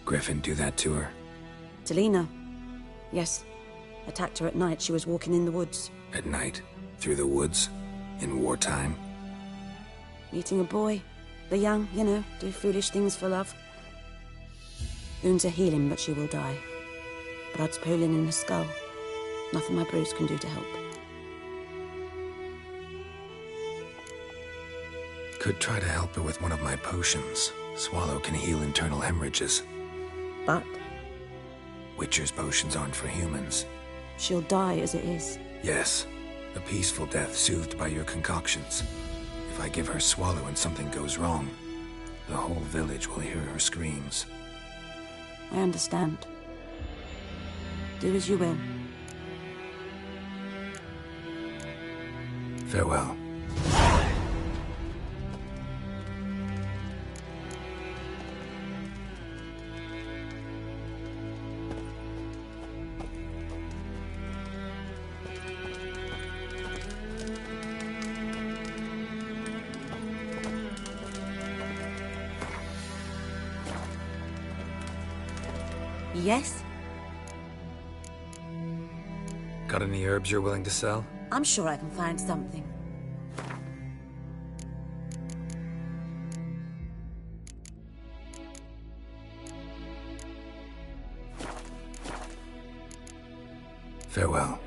Speaker 2: Griffin do that to her?
Speaker 21: Talina. Yes. Attacked her at night. She was walking in the woods.
Speaker 2: At night? Through the woods? In wartime?
Speaker 21: Meeting a boy. The young, you know, do foolish things for love. Wounds are healing, but she will die. Blood's pooling in her skull. Nothing my brews can do to help.
Speaker 2: Could try to help her with one of my potions. Swallow can heal internal hemorrhages.
Speaker 21: But?
Speaker 2: Witcher's potions aren't for humans.
Speaker 21: She'll die as it is.
Speaker 2: Yes, a peaceful death soothed by your concoctions. If I give her swallow and something goes wrong, the whole village will hear her screams.
Speaker 21: I understand. Do as you will.
Speaker 2: Farewell.
Speaker 21: Yes?
Speaker 2: Got any herbs you're willing to sell?
Speaker 21: I'm sure I can find something.
Speaker 2: Farewell.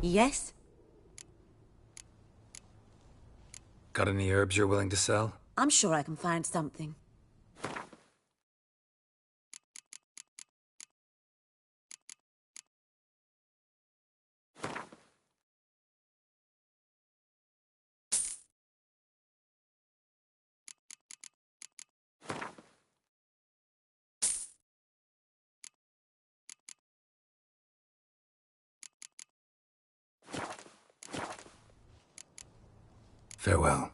Speaker 21: Yes?
Speaker 2: Got any herbs you're willing to sell?
Speaker 21: I'm sure I can find something.
Speaker 2: Farewell.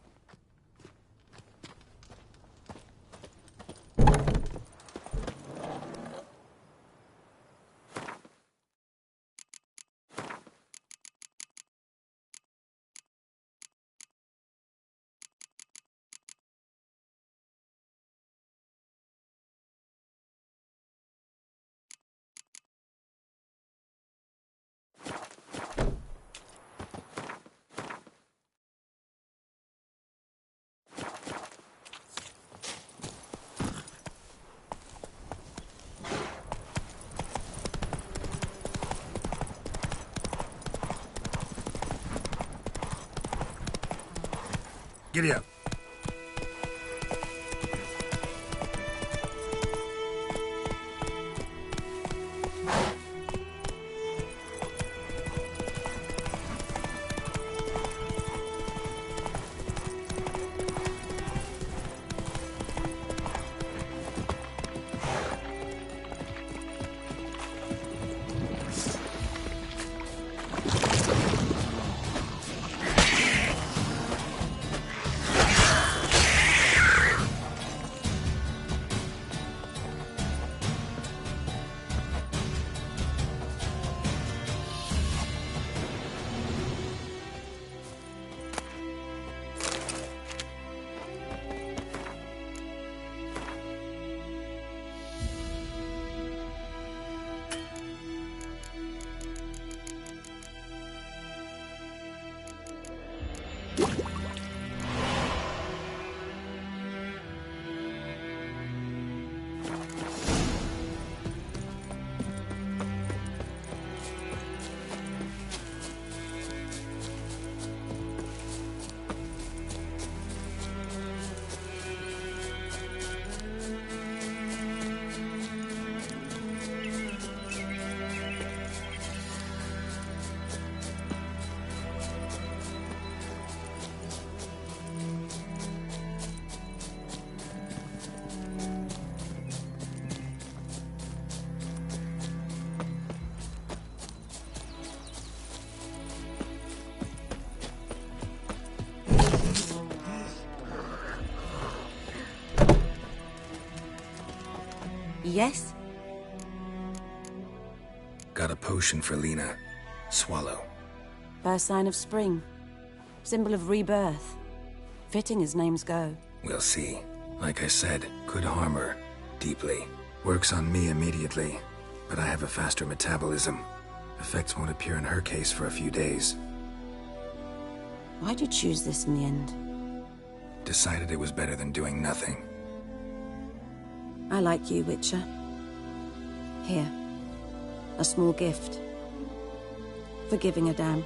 Speaker 2: Giddy up.
Speaker 21: yes?
Speaker 2: Got a potion for Lena. Swallow.
Speaker 21: First sign of spring. Symbol of rebirth. Fitting as names go.
Speaker 2: We'll see. Like I said, could harm her. Deeply. Works on me immediately, but I have a faster metabolism. Effects won't appear in her case for a few days.
Speaker 21: Why'd you choose this in the end?
Speaker 2: Decided it was better than doing nothing.
Speaker 21: I like you, Witcher. Here. A small gift. For giving a damn.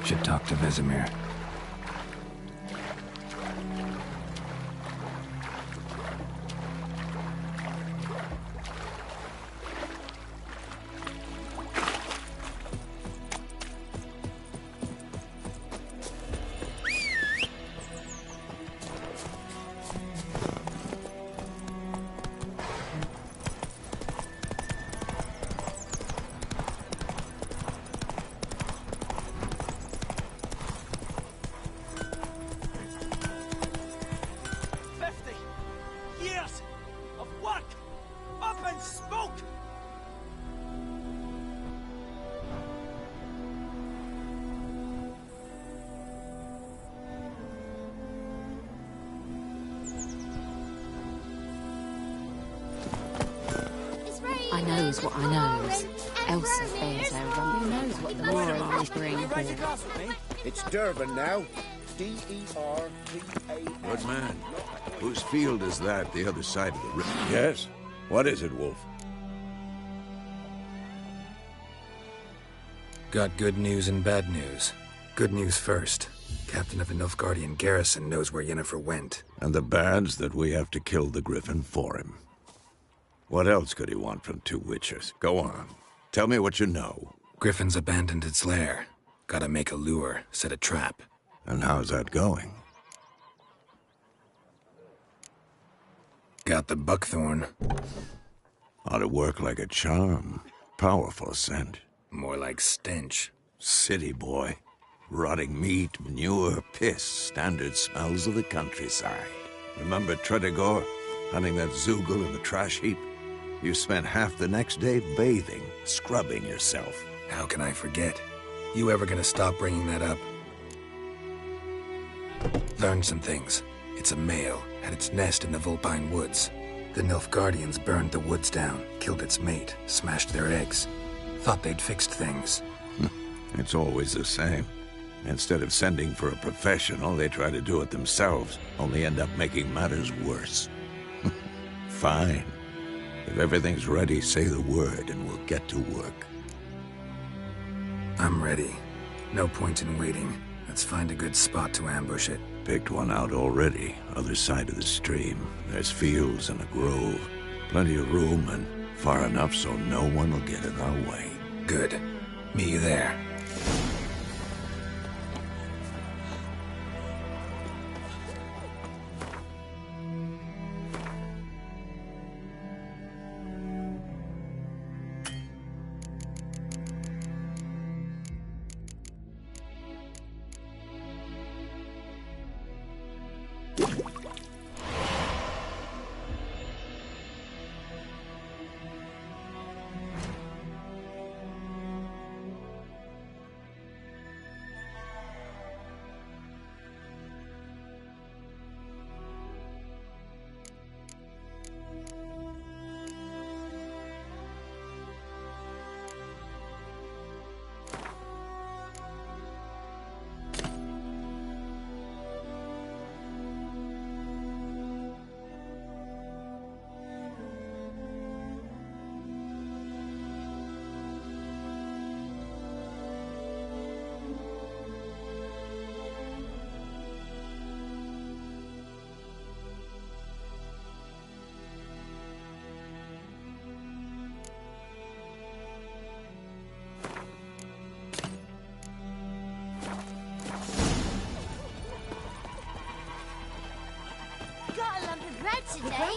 Speaker 2: Should talk to Vesemir.
Speaker 16: I knows what I knows. Elsa bears her rump. Who knows what the morrow will bring?
Speaker 20: It's Durban now. D-E-R-V-A-N.
Speaker 4: Good man. Whose field is that, the other side of the river? Yes? What is it, Wolf?
Speaker 2: Got good news and bad news. Good news first. Captain of the Nilfgaardian garrison knows where Yennefer went.
Speaker 4: And the bad's that we have to kill the Griffin for him. What else could he want from two witchers? Go on. Tell me what you know.
Speaker 2: Griffin's abandoned its lair. Gotta make a lure, set a trap.
Speaker 4: And how's that going?
Speaker 2: Got the buckthorn.
Speaker 4: Ought to work like a charm. Powerful scent.
Speaker 2: More like stench.
Speaker 4: City boy. Rotting meat, manure, piss. Standard smells of the countryside. Remember Tredegor? Hunting that Zoogle in the trash heap? You spent half the next day bathing, scrubbing yourself.
Speaker 2: How can I forget? You ever gonna stop bringing that up? Learned some things. It's a male, had its nest in the Vulpine Woods. The Nilfgaardians burned the woods down, killed its mate, smashed their eggs. Thought they'd fixed things.
Speaker 4: It's always the same. Instead of sending for a professional, they try to do it themselves, only end up making matters worse. Fine. If everything's ready, say the word and we'll get to work.
Speaker 2: I'm ready. No point in waiting. Let's find a good spot to ambush it.
Speaker 4: Picked one out already, other side of the stream. There's fields and a grove. Plenty of room and far enough so no one will get in our way.
Speaker 2: Good. Meet you there.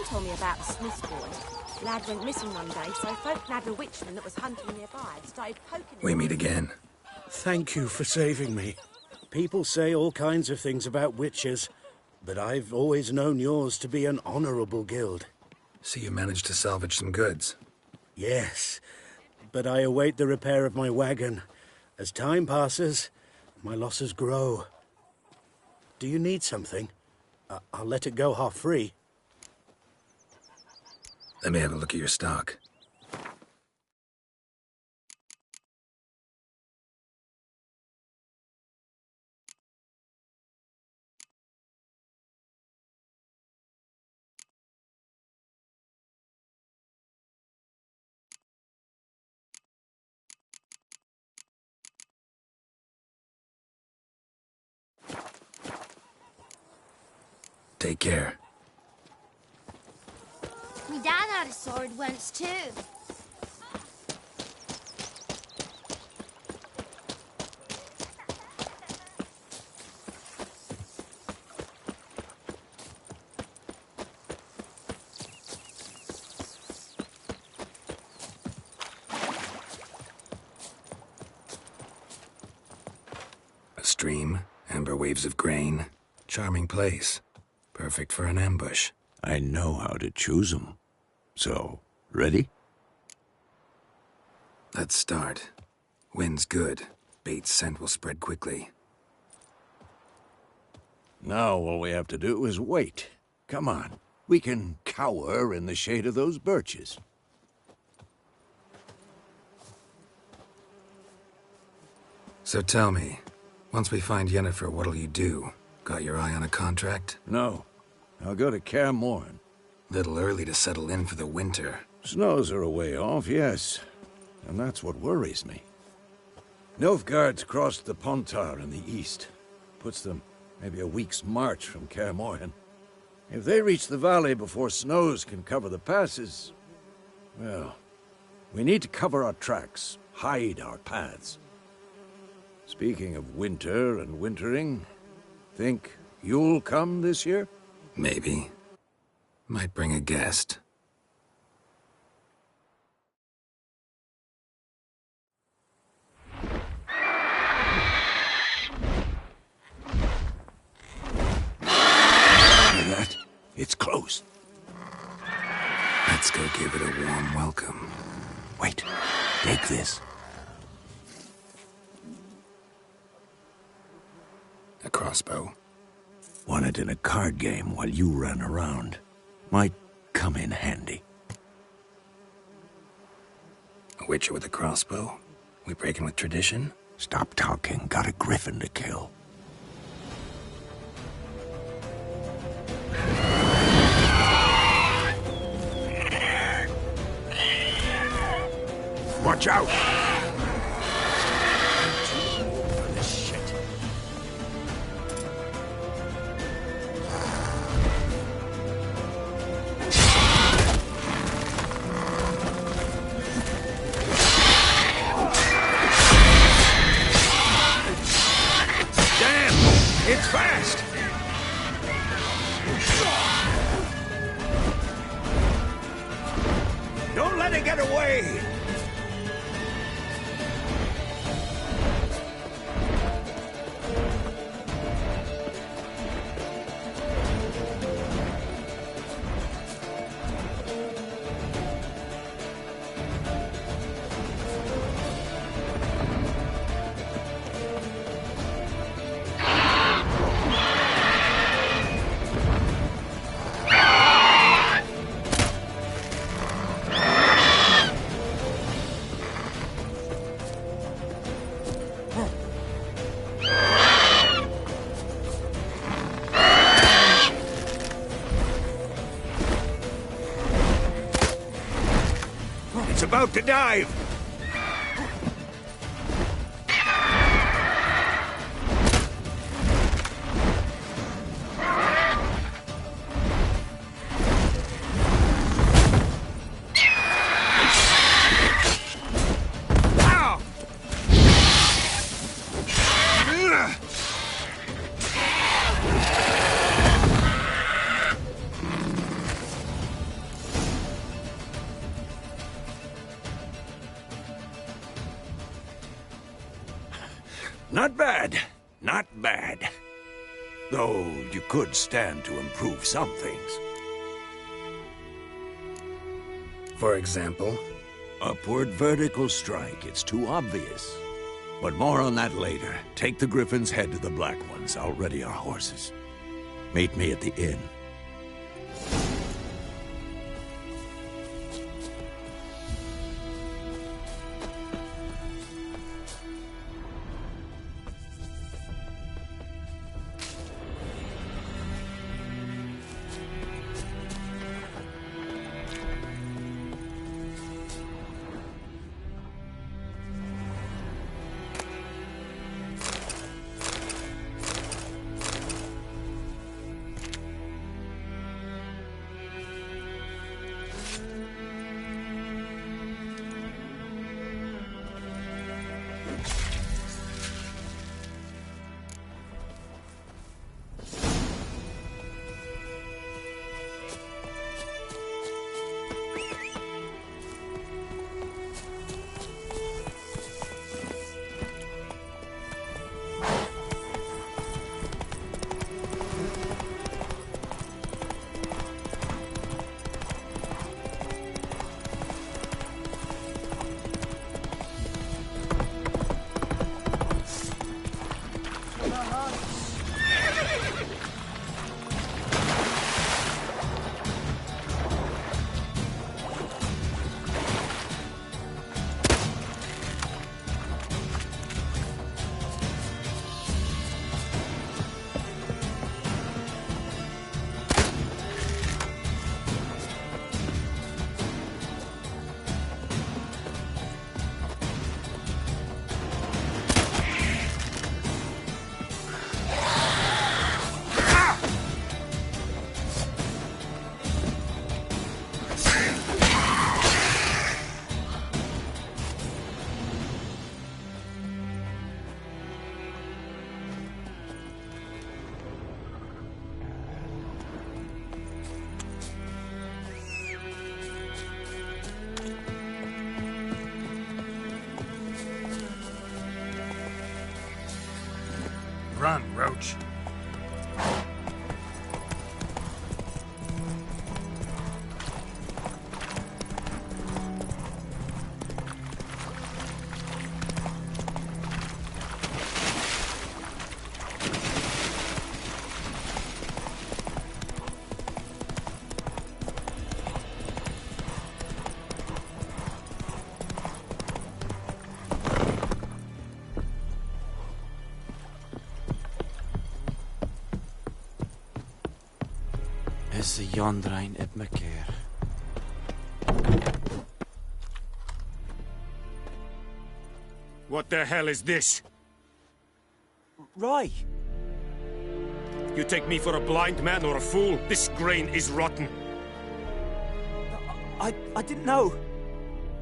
Speaker 9: told me about the Smith boy. Lad went missing one day, so folk nabbed a witchman that was hunting nearby and started poking him.
Speaker 2: We meet again.
Speaker 8: Thank you for saving me. People say all kinds of things about witches, but I've always known yours to be an honourable guild.
Speaker 2: So you managed to salvage some goods?
Speaker 8: Yes, but I await the repair of my wagon. As time passes, my losses grow. Do you need something? I'll let it go half-free.
Speaker 2: Let me have a look at your stock. Take care.
Speaker 5: Me dad had a sword once too.
Speaker 2: A stream, amber waves of grain, charming place. Perfect for an ambush.
Speaker 4: I know how to choose 'em. So, ready?
Speaker 2: Let's start. Wind's good. Bait's scent will spread quickly.
Speaker 4: Now all we have to do is wait. Come on. We can cower in the shade of those birches.
Speaker 2: So tell me, once we find Yennefer, what'll you do? Got your eye on a contract?
Speaker 4: No. I'll go to Kaer Morhen.
Speaker 2: Little early to settle in for the winter.
Speaker 4: Snows are a way off, yes. And that's what worries me. Nilfgaard's crossed the Pontar in the east. Puts them maybe a week's march from Kaer Morhen. If they reach the valley before snows can cover the passes, well, we need to cover our tracks, hide our paths. Speaking of winter and wintering, think you'll come this year?
Speaker 2: Maybe. Might bring a guest.
Speaker 4: That? It's close.
Speaker 2: Let's go give it a warm welcome.
Speaker 4: Wait. Take this.
Speaker 2: A crossbow.
Speaker 4: Won it in a card game while you ran around. Might come in handy.
Speaker 2: A witcher with a crossbow? We breaking with tradition?
Speaker 4: Stop talking. Got a griffin to kill. Watch out! It's fast! Don't let it get away! It's about to dive! Not bad. Not bad. Though you could stand to improve some things.
Speaker 2: For example?
Speaker 4: Upward vertical strike. It's too obvious. But more on that later. Take the Griffin's head to the Black Ones. I'll ready our horses. Meet me at the inn. Run, Roach.
Speaker 10: Is Jondrain et Mekeer.
Speaker 17: What the hell is this?
Speaker 10: Rye!
Speaker 17: You take me for a blind man or a fool? This grain is rotten.
Speaker 10: I didn't know.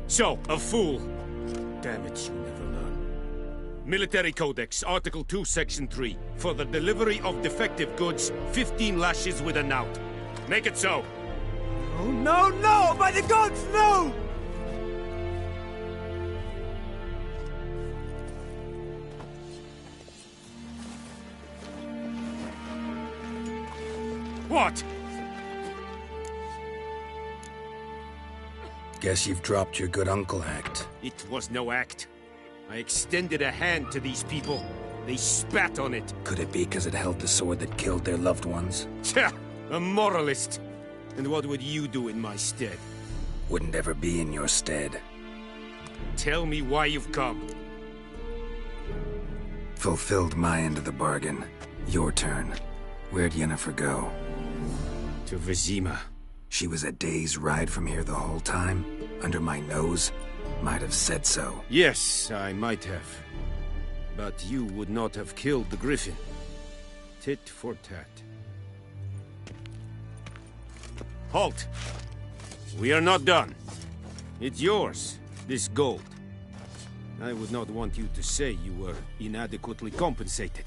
Speaker 17: So, a fool. Damn it, you never learn. Military Codex, Article 2, Section 3. For the delivery of defective goods, 15 lashes with a knout. Make it so.
Speaker 10: Oh, no, no! By the gods, no!
Speaker 17: What?
Speaker 2: Guess you've dropped your good uncle act.
Speaker 17: It was no act. I extended a hand to these people. They spat on it.
Speaker 2: Could it be because it held the sword that killed their loved ones?
Speaker 17: Tja! A moralist. And what would you do in my stead?
Speaker 2: Wouldn't ever be in your stead.
Speaker 17: Tell me why you've come.
Speaker 2: Fulfilled my end of the bargain. Your turn. Where'd Yennefer go?
Speaker 17: To Vizima.
Speaker 2: She was a day's ride from here the whole time? Under my nose? Might have said so.
Speaker 17: Yes, I might have. But you would not have killed the Griffin. Tit for tat. Halt! We are not done. It's yours, this gold. I would not want you to say you were inadequately compensated.